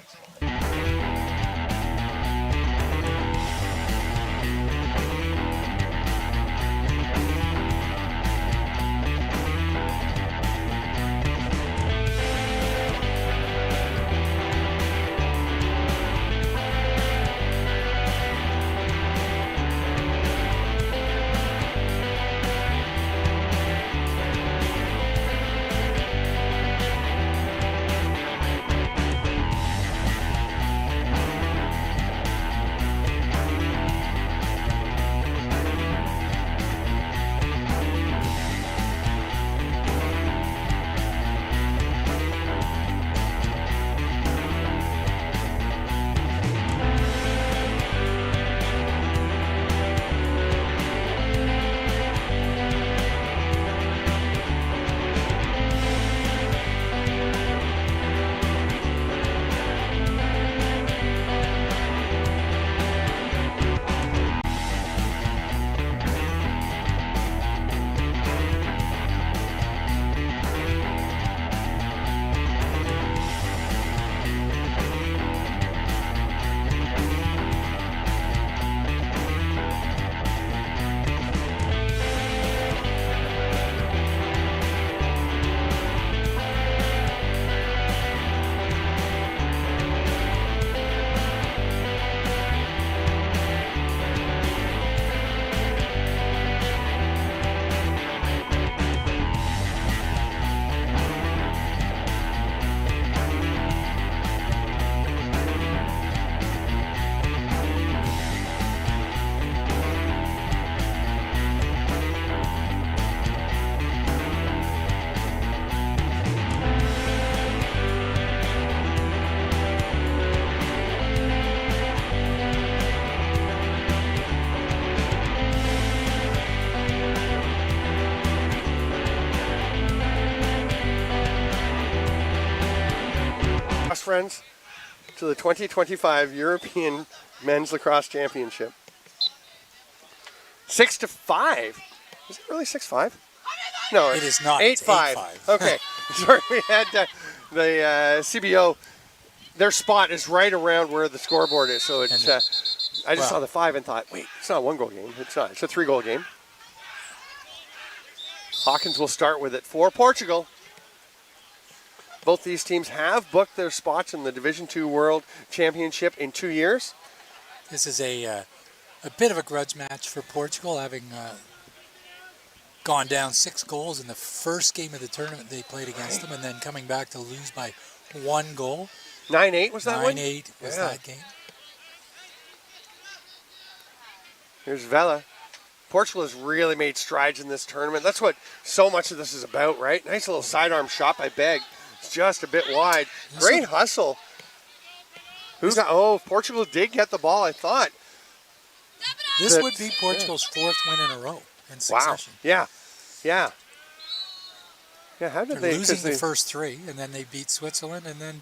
Friends, to the 2025 European Men's Lacrosse Championship. 6-5. Is it really 6-5? No, It is not. 8-5. It's 8-5. Okay, sorry, we had the CBO. Their spot is right around where the scoreboard is, so it's. I just saw the 5 and thought, wait, it's not a 1-goal game. It's not. It's a 3-goal game. Hawkins will start with it for Portugal. Both these teams have booked their spots in the Division II World Championship in 2 years. This is a bit of a grudge match for Portugal, having gone down 6 goals in the first game of the tournament they played against them, and then coming back to lose by 1 goal. 9-8 was that one? 9-8 was that game. Here's Vela. Portugal has really made strides in this tournament. That's what so much of this is about, right? Nice little sidearm shot by Begg. It's just a bit wide. Great hustle. Portugal did get the ball, I thought. This would be Portugal's 4th win in a row in succession. Wow. Yeah. How did They're losing the first 3, and then they beat Switzerland, and then...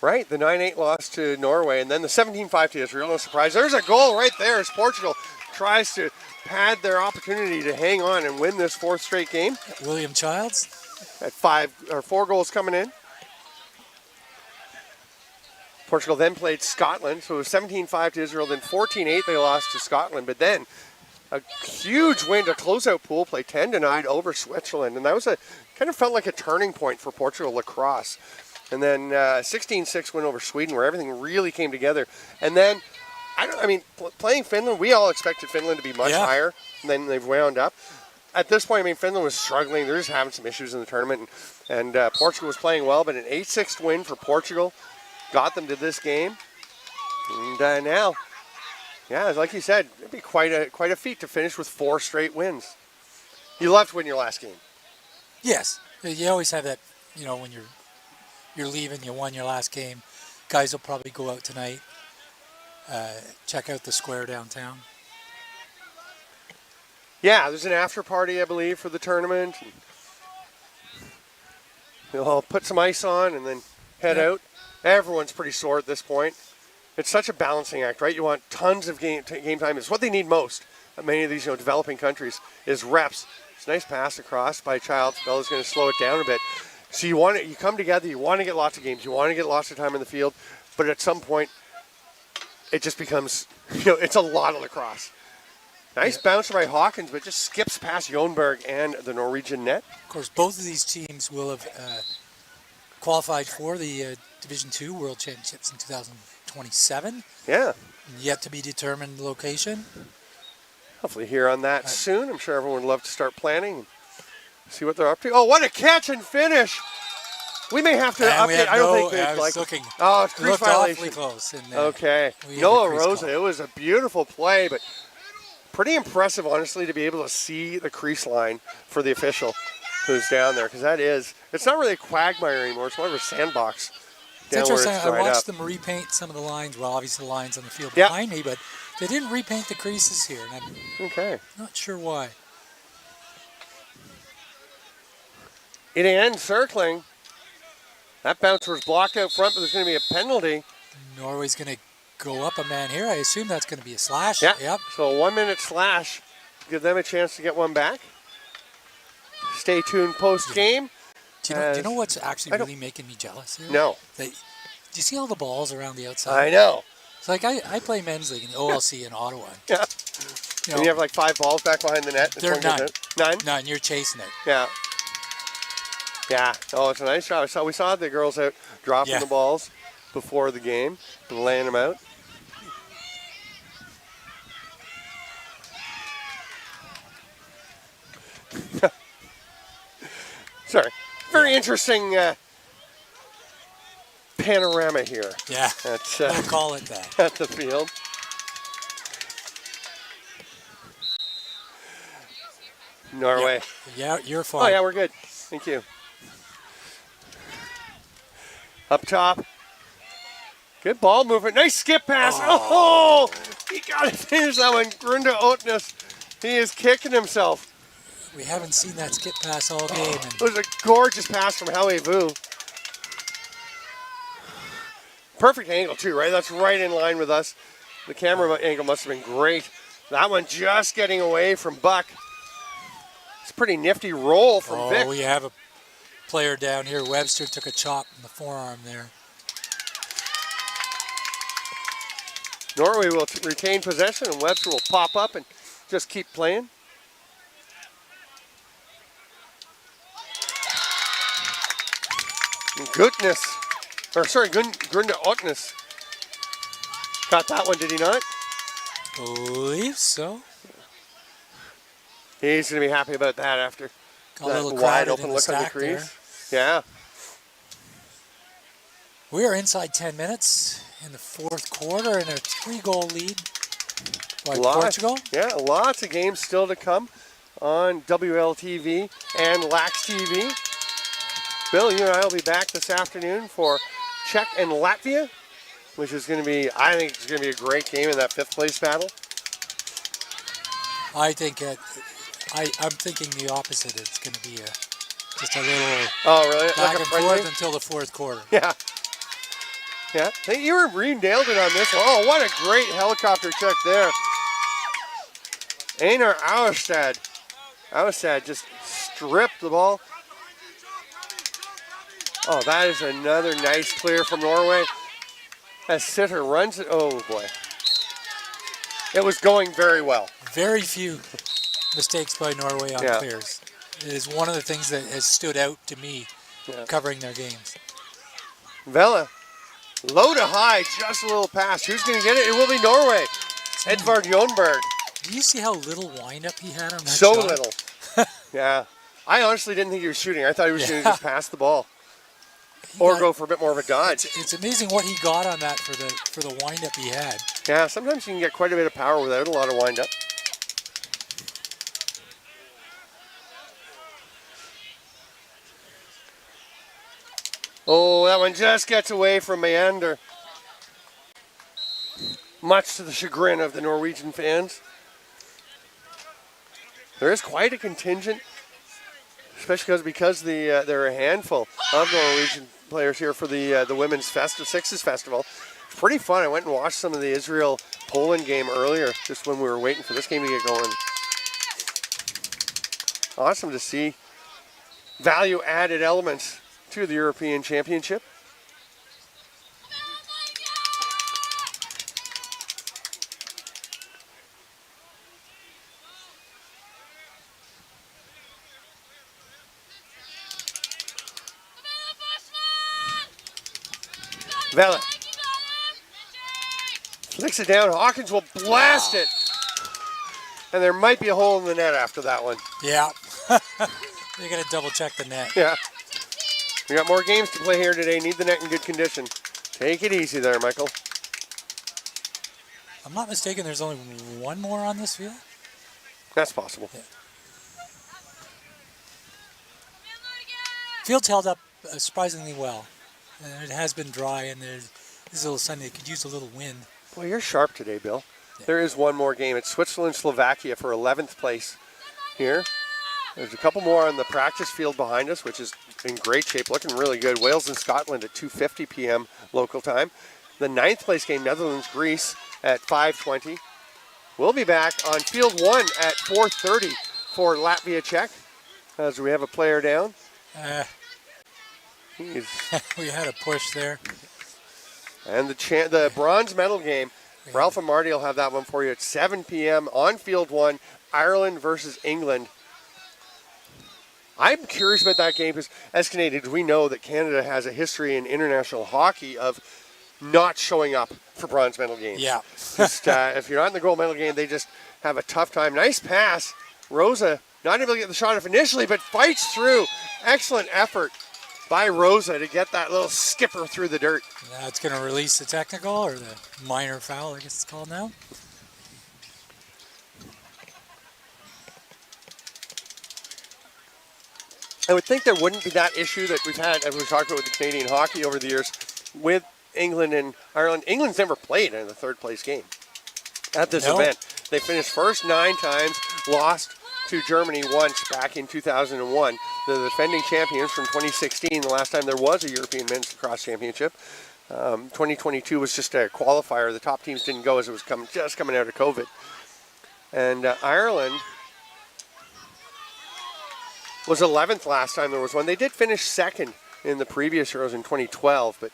Right, the 9-8 loss to Norway, and then the 17-5 to Israel. No surprise. There's a goal right there as Portugal tries to pad their opportunity to hang on and win this 4th straight game. William Childs. At 4 goals coming in. Portugal then played Scotland, so it was 17-5 to Israel, then 14-8 they lost to Scotland, but then a huge win to close out pool play, 10-9 over Switzerland, and that was kind of felt like a turning point for Portugal lacrosse. And then 16-6 win over Sweden, where everything really came together. And then, playing Finland, we all expected Finland to be much higher than they've wound up. At this point, Finland was struggling. They're just having some issues in the tournament. And Portugal was playing well, but an 8-6 win for Portugal got them to this game. And now, like you said, it'd be quite a feat to finish with 4 straight wins. You love to win your last game. Yes. You always have that, when you're leaving, you won your last game. Guys will probably go out tonight, check out the square downtown. Yeah, there's an after party, I believe, for the tournament. They'll put some ice on and then head out. Everyone's pretty sore at this point. It's such a balancing act, right? You want tons of game time. It's what they need most. Many of these developing countries is reps. It's a nice pass across by Childs. Bella's going to slow it down a bit. So you come together, you want to get lots of games, you want to get lots of time in the field, but at some point, it just becomes, it's a lot of lacrosse. Nice bouncer by Hawkins, but just skips past Jonberg and the Norwegian net. Of course, both of these teams will have qualified for the Division II World Championships in 2027. Yeah. Yet to be determined location. Hopefully hear on that soon. I'm sure everyone would love to start planning. See what they're up to. Oh, what a catch and finish! We may have to update. I don't think it's looking. Oh, it's crease violation. Awfully close. Okay. Noah Rosa. It was a beautiful play, but pretty impressive, honestly, to be able to see the crease line for the official who's down there, because it's not really a quagmire anymore. It's more of a sandbox. It's interesting. I watched them repaint some of the lines. Well, obviously the lines on the field behind me, but they didn't repaint the creases here. And I'm not sure why. It ends circling. That bouncer was blocked out front, but there's going to be a penalty. Norway's going to go up a man here. I assume that's going to be a slash. Yeah. Yep. So a 1-minute slash. Give them a chance to get one back. Stay tuned post-game. Do you know what's actually really making me jealous here? No. Do you see all the balls around the outside? I know. It's like I play men's league in the OLC in Ottawa. Yeah. And you have like 5 balls back behind the net. They're 9. 9? 9. You're chasing it. Yeah. Yeah. Oh, it's a nice shot. We saw the girls out dropping the balls before the game and laying them out. Sorry. Very interesting panorama here. Yeah. We'll call it that. At the field. Norway. Yeah, you're fine. Oh, yeah, we're good. Thank you. Up top. Good ball movement. Nice skip pass. Oh, he got to finish that one. Grunda Otnes, he is kicking himself. We haven't seen that skip pass all game. It was a gorgeous pass from Howie Vu. Perfect angle, too, right? That's right in line with us. The camera angle must have been great. That one just getting away from Buck. It's a pretty nifty roll from Vic. Oh, we have a player down here. Webster took a chop in the forearm there. Norway will retain possession, and Webster will pop up and just keep playing. Grunda Otnes got that one, did he not? Believe so. He's going to be happy about that after Got a that little wide crowded open in the look on the stack there. crease. Yeah. We are inside 10 minutes in the fourth quarter and a 3-goal lead by Portugal. Yeah, lots of games still to come on WLTV and Lax TV. Bill, you and I will be back this afternoon for Czech and Latvia, which is going to be, I think it's going to be a great game in that 5th place battle. I think I'm thinking the opposite. It's going to be just a little Oh, really? back Like a and friendly? forth until the fourth quarter. Yeah. Yeah. Hey, you nailed it on this one. Oh, what a great helicopter check there. Einar Austad. Austad just stripped the ball. Oh, that is another nice clear from Norway. As Sitter runs it. Oh, boy. It was going very well. Very few mistakes by Norway on clears. It is one of the things that has stood out to me covering their games. Vela, low to high, just a little pass. Who's going to get it? It will be Norway. Edvard Jonberg. Do you see how little windup he had on that So shot? little. Yeah. I honestly didn't think he was shooting. I thought he was going to just pass the ball. Or go for a bit more of a dodge. It's amazing what he got on that for the windup he had. Yeah, sometimes you can get quite a bit of power without a lot of wind up. Oh, that one just gets away from Meander. Much to the chagrin of the Norwegian fans. There is quite a contingent, especially because there are a handful of Norwegian players here for the Women's Sixes Festival. It's pretty fun. I went and watched some of the Israel-Poland game earlier, just when we were waiting for this game to get going. Awesome to see value-added elements to the European Championship. Vela flicks it down. Hawkins will blast it. And there might be a hole in the net after that one. Yeah. They got to double check the net. Yeah. We got more games to play here today. Need the net in good condition. Take it easy there, Michael. I'm not mistaken, there's only one more on this field? That's possible. Yeah. Field's held up surprisingly well. It has been dry, and this is a little sunny. It could use a little wind. Boy, you're sharp today, Bill. Yeah. There is one more game. It's Switzerland-Slovakia for 11th place here. There's a couple more on the practice field behind us, which is in great shape, looking really good. Wales and Scotland at 2:50 p.m. local time. The 9th place game, Netherlands-Greece at 5:20. We'll be back on field 1 at 4:30 for Latvia-Czech, as we have a player down. We had a push there. And the bronze medal game, Ralph and Marty will have that one for you at 7 p.m. on field 1, Ireland versus England. I'm curious about that game because as Canadians, we know that Canada has a history in international hockey of not showing up for bronze medal games. Yeah. Just, if you're not in the gold medal game, they just have a tough time. Nice pass. Rosa not able to get the shot off initially, but fights through. Excellent effort by Rosa to get that little skipper through the dirt. Now it's going to release the technical or the minor foul, I guess it's called now. I would think there wouldn't be that issue that we've had, as we talked about with the Canadian hockey over the years, with England and Ireland. England's never played in a third place game at this event. They finished first 9 times, lost to Germany once back in 2001. The defending champions from 2016, the last time there was a European Men's Lacrosse Championship. 2022 was just a qualifier. The top teams didn't go as it was just coming out of COVID. And Ireland was 11th last time there was one. They did finish second in the previous Euros in 2012, but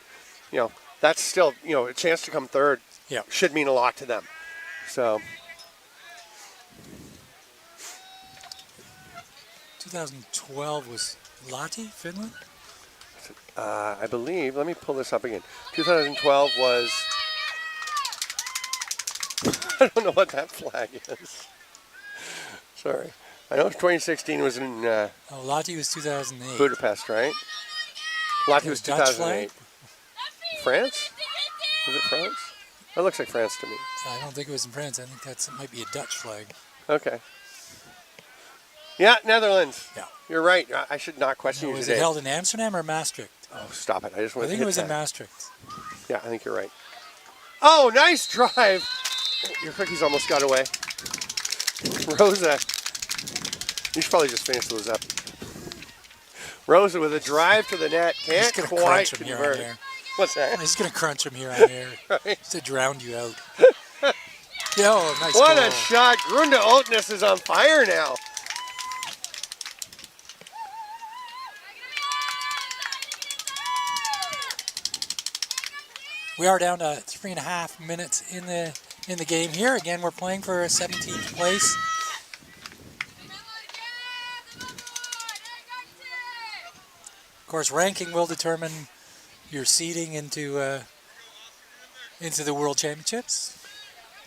that's still a chance to come third. Yeah, should mean a lot to them. So 2012 was Lahti, Finland? I believe, let me pull this up again. 2012 was I don't know what that flag is. Sorry. I know 2016 was in Lati was 2008. Budapest, right? Lati was Dutch 2008. France? Was it France? That looks like France to me. I don't think it was in France. I think it might be a Dutch flag. Okay. Yeah, Netherlands. Yeah. You're right. I should not question you Was today. it held in Amsterdam or Maastricht? Oh, stop it. I just I want to think hit it was in that. Maastricht. Yeah, I think you're right. Oh, nice drive. Your cookies almost got away. Rosa. You should probably just finish those up. Rosa with a drive to the net. Can't Just gonna quite crunch 'em here on convert. there. What's that? I'm just going to crunch him here on here Right. just to drown you out. Yo, nice What goal. a shot. Grunda Oatness is on fire now. We are down to 3.5 minutes in the game here. Again, we're playing for 17th place. Of course, ranking will determine your seeding into the World Championships.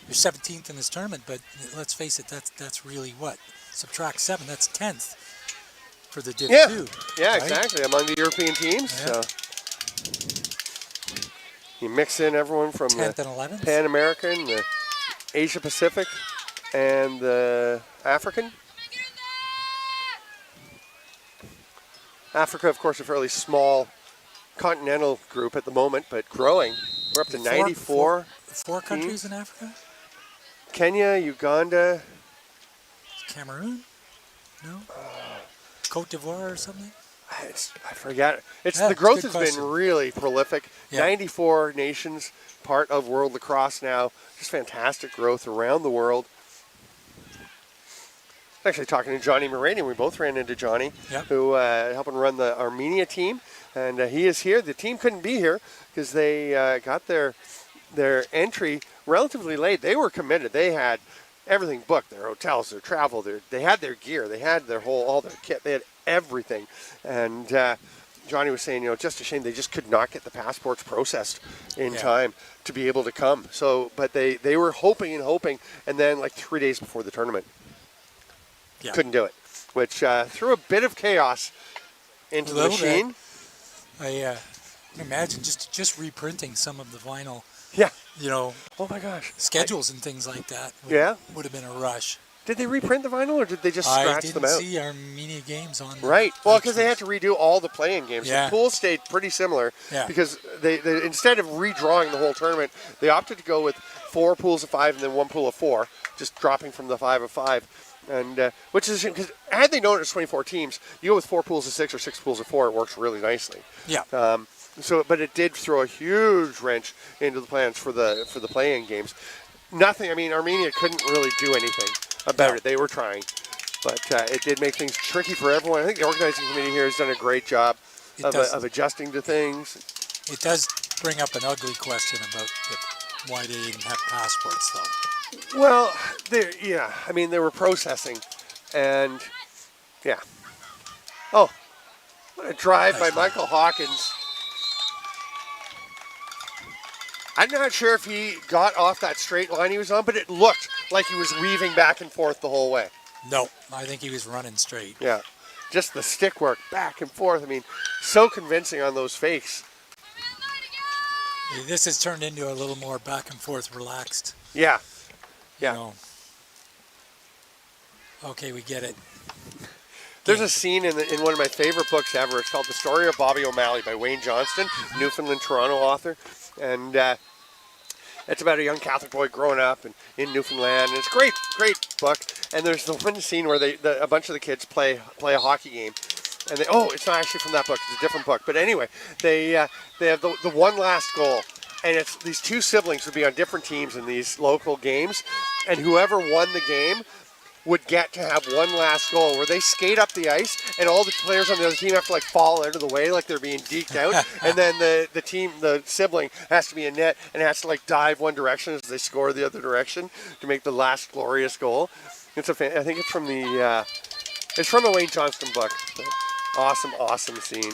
You're 17th in this tournament, but let's face it, that's really what? Subtract 7, that's 10th for the Div 2. Yeah, right? exactly. Among the European teams. Yeah. So you mix in everyone from 10th the and 11th. Pan American, the Asia Pacific, and the African. Africa, of course, a fairly small continental group at the moment, but growing. We're up to 94. Four countries in Africa? Kenya, Uganda. Cameroon? No? Cote d'Ivoire or something? I forget. Yeah, The it's a growth good has question. been really prolific. Yeah. 94 nations part of World Lacrosse now. Just fantastic growth around the world. Actually talking to Johnny Morani. We both ran into Johnny, Yep. who helping run the Armenia team. And he is here. The team couldn't be here because they got their entry relatively late. They were committed. They had everything booked, their hotels, their travel, they had their gear, they had all their kit, they had everything. And Johnny was saying, just a shame they just could not get the passports processed in time to be able to come. So, but they were hoping, and then like 3 days before the tournament, couldn't do it, which threw a bit of chaos into the machine. I imagine just reprinting some of the vinyl. Yeah. Oh my gosh. Schedules and things like that. Would have been a rush. Did they reprint the vinyl, or did they just scratch them out? I didn't see Armenia games on. Right. Well, because they had to redo all the play-in games. Yeah. The pools stayed pretty similar because they instead of redrawing the whole tournament, they opted to go with 4 pools of 5 and then 1 pool of 4, just dropping from the 5 of 5. And which is because had they known it was 24 teams, you go with 4 pools of 6 or 6 pools of 4, it works really nicely. Yeah. But it did throw a huge wrench into the plans for the play-in games. Nothing. I mean, Armenia couldn't really do anything about it. They were trying, but it did make things tricky for everyone. I think the organizing committee here has done a great job of adjusting to things. It does bring up an ugly question about why they didn't have passports, though. Well, I mean, they were processing, and Oh, what a drive by Michael Hawkins. I'm not sure if he got off that straight line he was on, but it looked like he was weaving back and forth the whole way. No, I think he was running straight. Yeah, just the stick work back and forth. I mean, so convincing on those fakes. This has turned into a little more back and forth, relaxed. Yeah. Okay, we get it. There's a scene in one of my favorite books ever. It's called The Story of Bobby O'Malley by Wayne Johnston, Newfoundland, Toronto author. And it's about a young Catholic boy growing up in Newfoundland. And it's a great book. And there's the one scene where a bunch of the kids play a hockey game. And it's not actually from that book. It's a different book. But anyway, they have the one last goal. And it's these 2 siblings would be on different teams in these local games. And whoever won the game would get to have one last goal where they skate up the ice and all the players on the other team have to fall out of the way like they're being deked out. And then the sibling has to be in net and has to dive one direction as they score the other direction to make the last glorious goal. I think it's from the Wayne Johnston book. Awesome scene.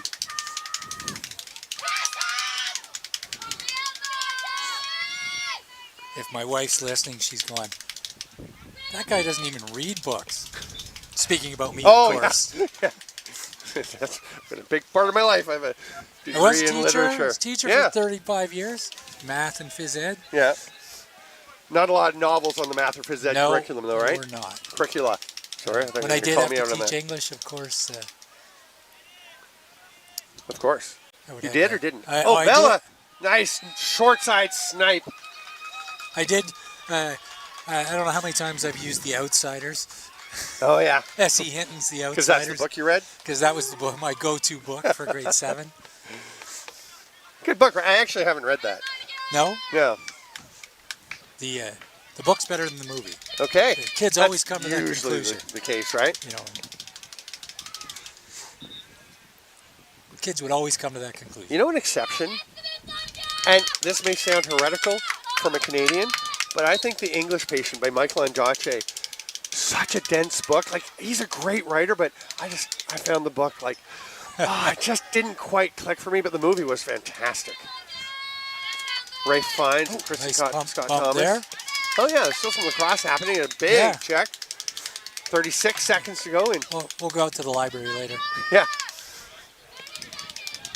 If my wife's listening, she's going, that guy doesn't even read books. Speaking about me, Oh, of course. yeah. That's been a big part of my life. I have a I was degree in teacher. I literature. was teacher Yeah. for 35 years. Math and phys ed. Yeah. Not a lot of novels on the math or phys ed No, curriculum, though, right? we're not. Curricula. Sorry, I thought When you I were did call have me to out on teach that. English, of course, Of course. I would You have did to- or didn't? I Oh, did. Bella. Nice short side snipe. I did. I don't know how many times I've used The Outsiders. Oh, yeah. S.E. Hinton's The Because that's the Outsiders. book you read? Because that was the book, my go-to book for grade 7. Good book. I actually haven't read that. No, No. the book's better than the movie. Okay. The kids That's always come to that usually conclusion. the case, right? You know, kids would always come to that conclusion. You know an exception? And this may sound heretical from a Canadian, but I think The English Patient by Michael Andache, such a dense book. Like, he's a great writer, but I found the book like, it just didn't quite click for me, but the movie was fantastic. Ray Fiennes and Kristen Nice Scott bump Thomas. there. Oh yeah, there's still some lacrosse happening. A big Yeah. check. 36 seconds to go in. We'll go out to the library later. Yeah.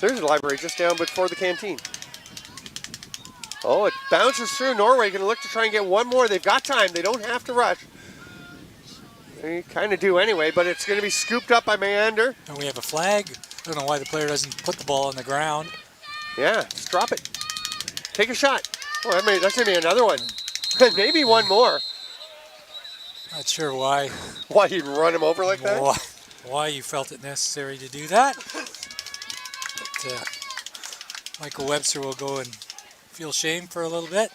There's a library just down before the canteen. Oh, it bounces through. Norway going to look to try and get one more. They've got time. They don't have to rush. They kind of do anyway, but it's going to be scooped up by Meander. And we have a flag. I don't know why the player doesn't put the ball on the ground. Yeah, just drop it. Take a shot. Oh, that's going to be another one. Maybe one more. Not sure why Why you run him over like that? why you felt it necessary to do that. But Michael Webster will go and feel shame for a little bit.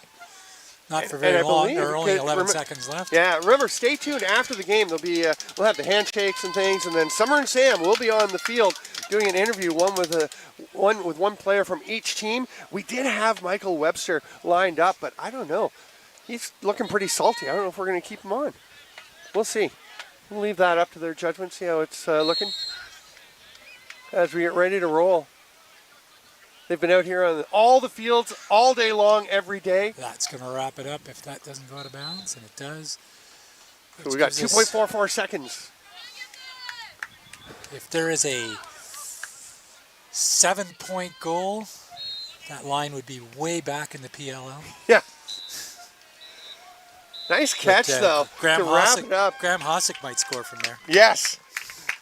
Not for And very I long. believe There are only that- 11 seconds left. Yeah, remember, stay tuned after the game. There'll be we'll have the handshakes and things, and then Summer and Sam will be on the field doing an interview, one with one player from each team. We did have Michael Webster lined up, but I don't know. He's looking pretty salty. I don't know if we're going to keep him on. We'll see. We'll leave that up to their judgment, see how it's looking as we get ready to roll. They've been out here on all the fields all day long, every day. That's going to wrap it up if that doesn't go out of bounds, and it does. So we got Which gives us- 2.44 seconds. If there is a 7-point goal, that line would be way back in the PLL. Yeah. Nice catch, But, though, Graham to wrap Hosick, it up. Graham Hosick might score from there. Yes.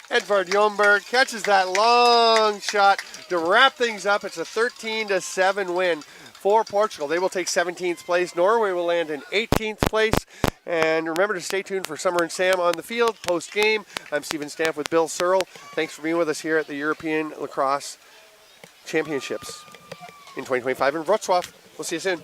Edvard Jomberg catches that long shot to wrap things up. It's a 13-7 win for Portugal. They will take 17th place. Norway will land in 18th place. And remember to stay tuned for Summer and Sam on the field post-game. I'm Stephen Stamp with Bill Searle. Thanks for being with us here at the European Lacrosse Championships in 2025 in Wrocław. We'll see you soon.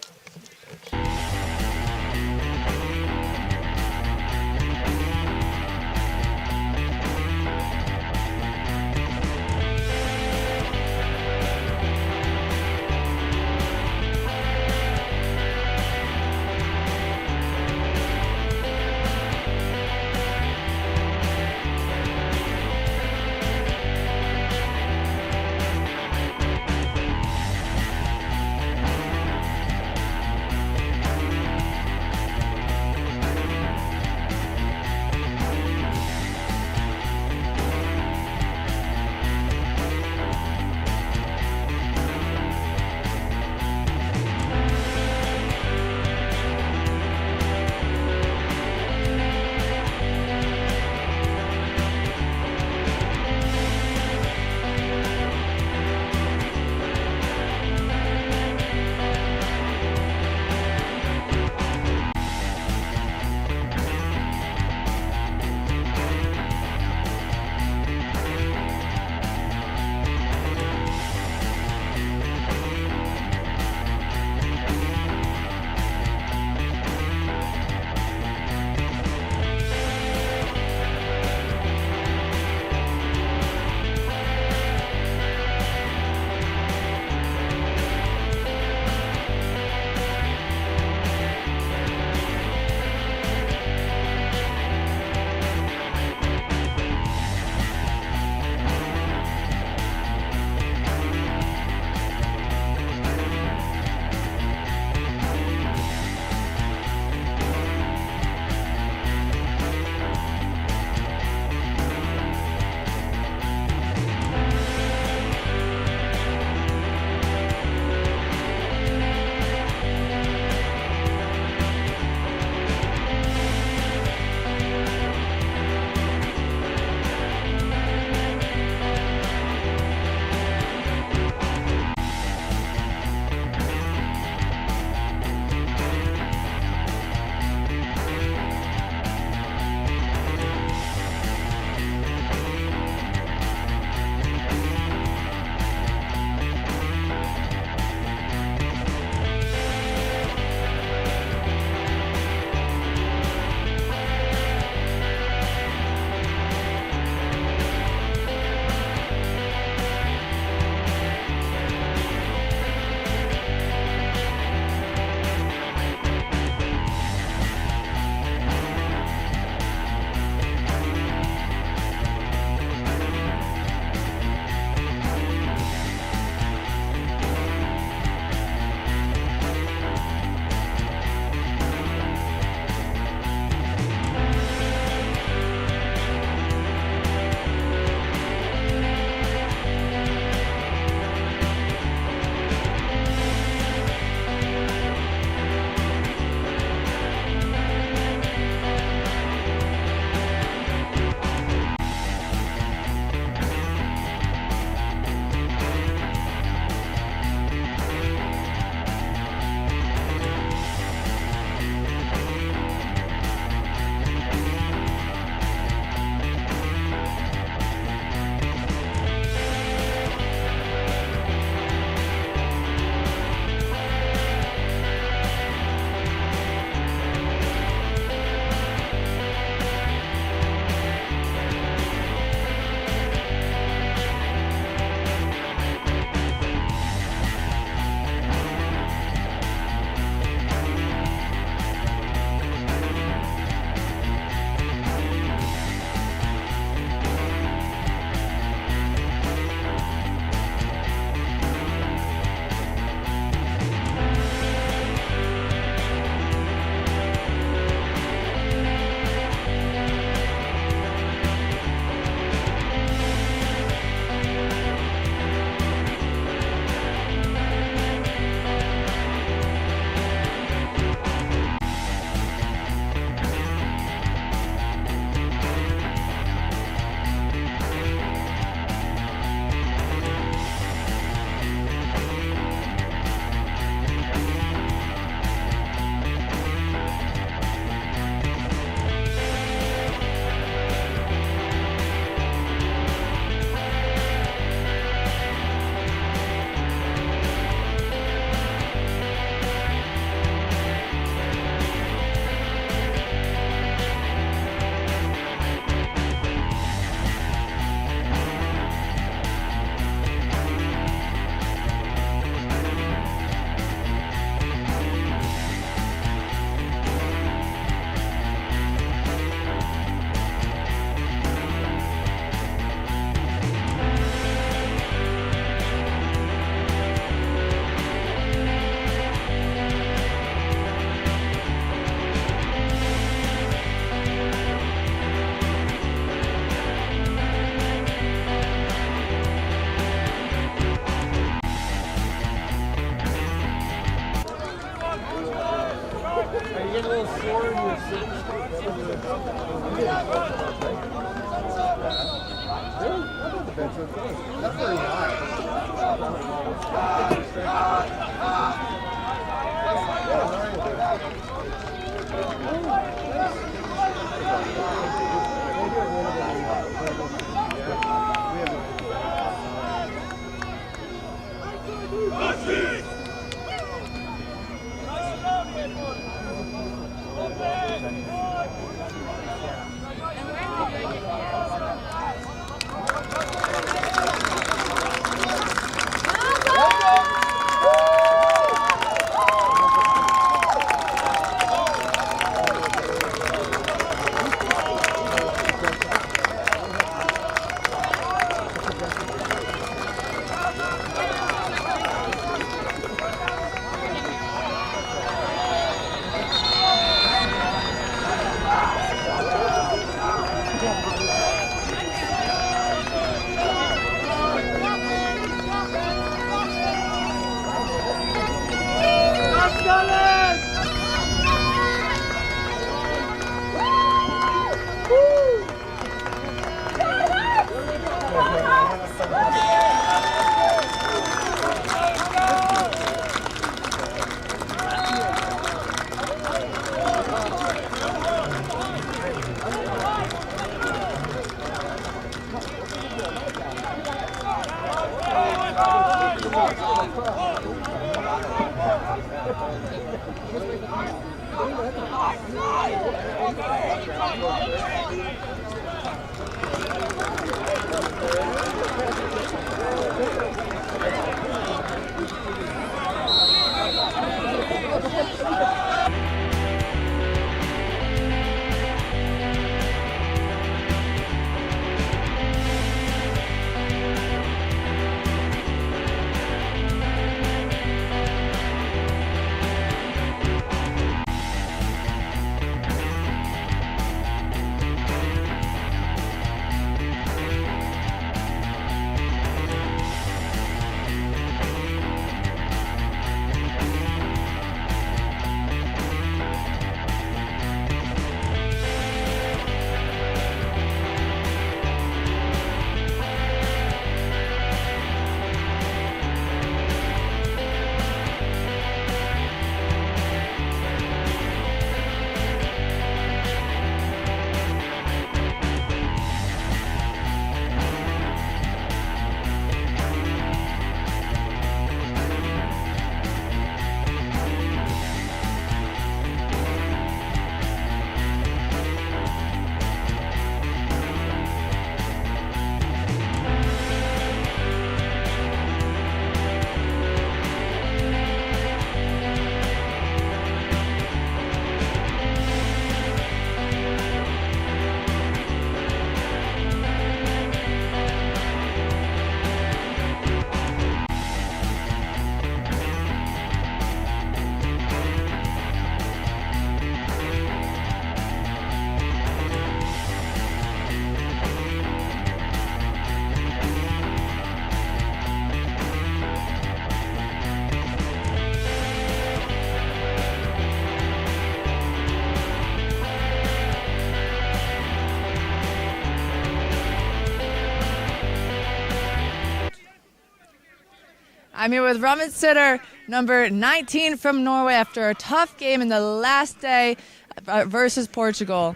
I'm here with Sitter, number 19 from Norway, after a tough game in the last day versus Portugal.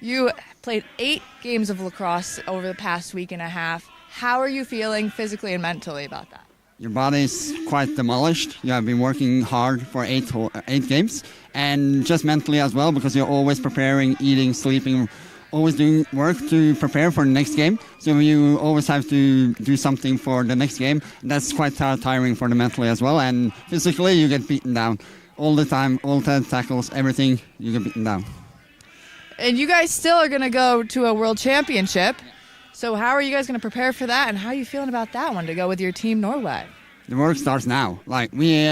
You played 8 games of lacrosse over the past week and a half. How are you feeling physically and mentally about that? Your body is quite demolished. You have been working hard for 8 games, and just mentally as well, because you're always preparing, eating, sleeping, always doing work to prepare for the next game. So you always have to do something for the next game. That's quite tiring for the mentally as well, and physically you get beaten down all the time, all 10 tackles, everything, you get beaten down. And you guys still are going to go to a world championship. So how are you guys going to prepare for that, and how are you feeling about that one to go with your team Norway? The work starts now. Like we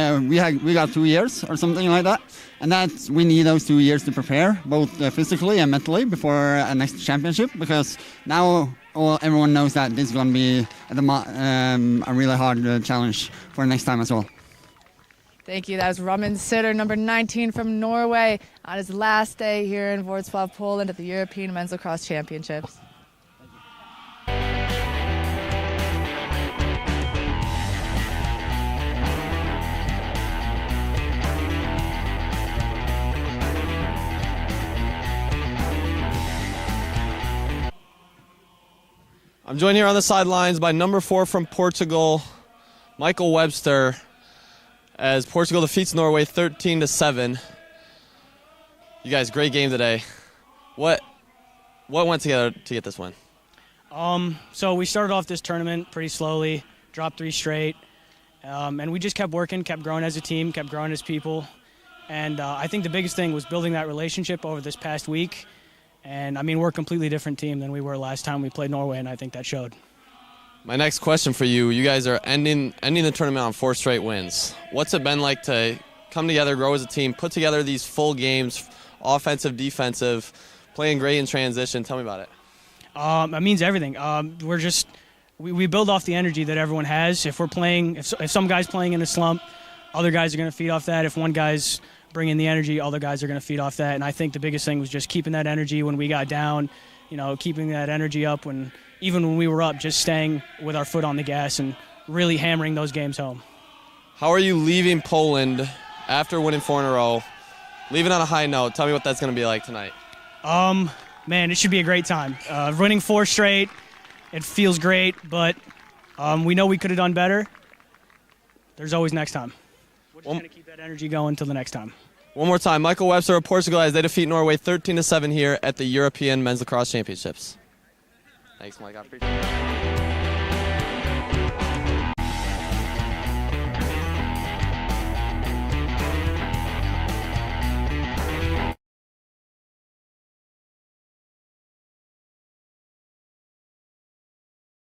got 2 years or something like that, and we need those 2 years to prepare, both physically and mentally, before a next championship. Because now everyone knows that this is going to be a really hard challenge for next time as well. Thank you. That was Roman Sitter, number 19 from Norway, on his last day here in Wrocław, Poland at the European Men's Lacrosse Championships. I'm joined here on the sidelines by number 4 from Portugal, Michael Webster, as Portugal defeats Norway 13-7. You guys, great game today. What went together to get this win? So we started off this tournament pretty slowly, dropped 3 straight, and we just kept working, kept growing as a team, kept growing as people. And I think the biggest thing was building that relationship over this past week. And, I mean, we're a completely different team than we were last time we played Norway, and I think that showed. My next question for you, you guys are ending the tournament on 4 straight wins. What's it been like to come together, grow as a team, put together these full games, offensive, defensive, playing great in transition? Tell me about it. It means everything. We build off the energy that everyone has. If we're playing, if some guy's playing in a slump, other guys are going to feed off that. If one guy's bringing the energy, other guys are going to feed off that. And I think the biggest thing was just keeping that energy when we got down, keeping that energy up even when we were up, just staying with our foot on the gas and really hammering those games home. How are you leaving Poland after winning 4 in a row? Leaving on a high note. Tell me what that's going to be like tonight. Man, it should be a great time. Winning 4 straight, it feels great, but we know we could have done better. There's always next time. We're just going to keep that energy going until the next time. One more time, Michael Webster of Portugal as they defeat Norway 13-7 here at the European Men's Lacrosse Championships. Thanks, Mike. I appreciate it.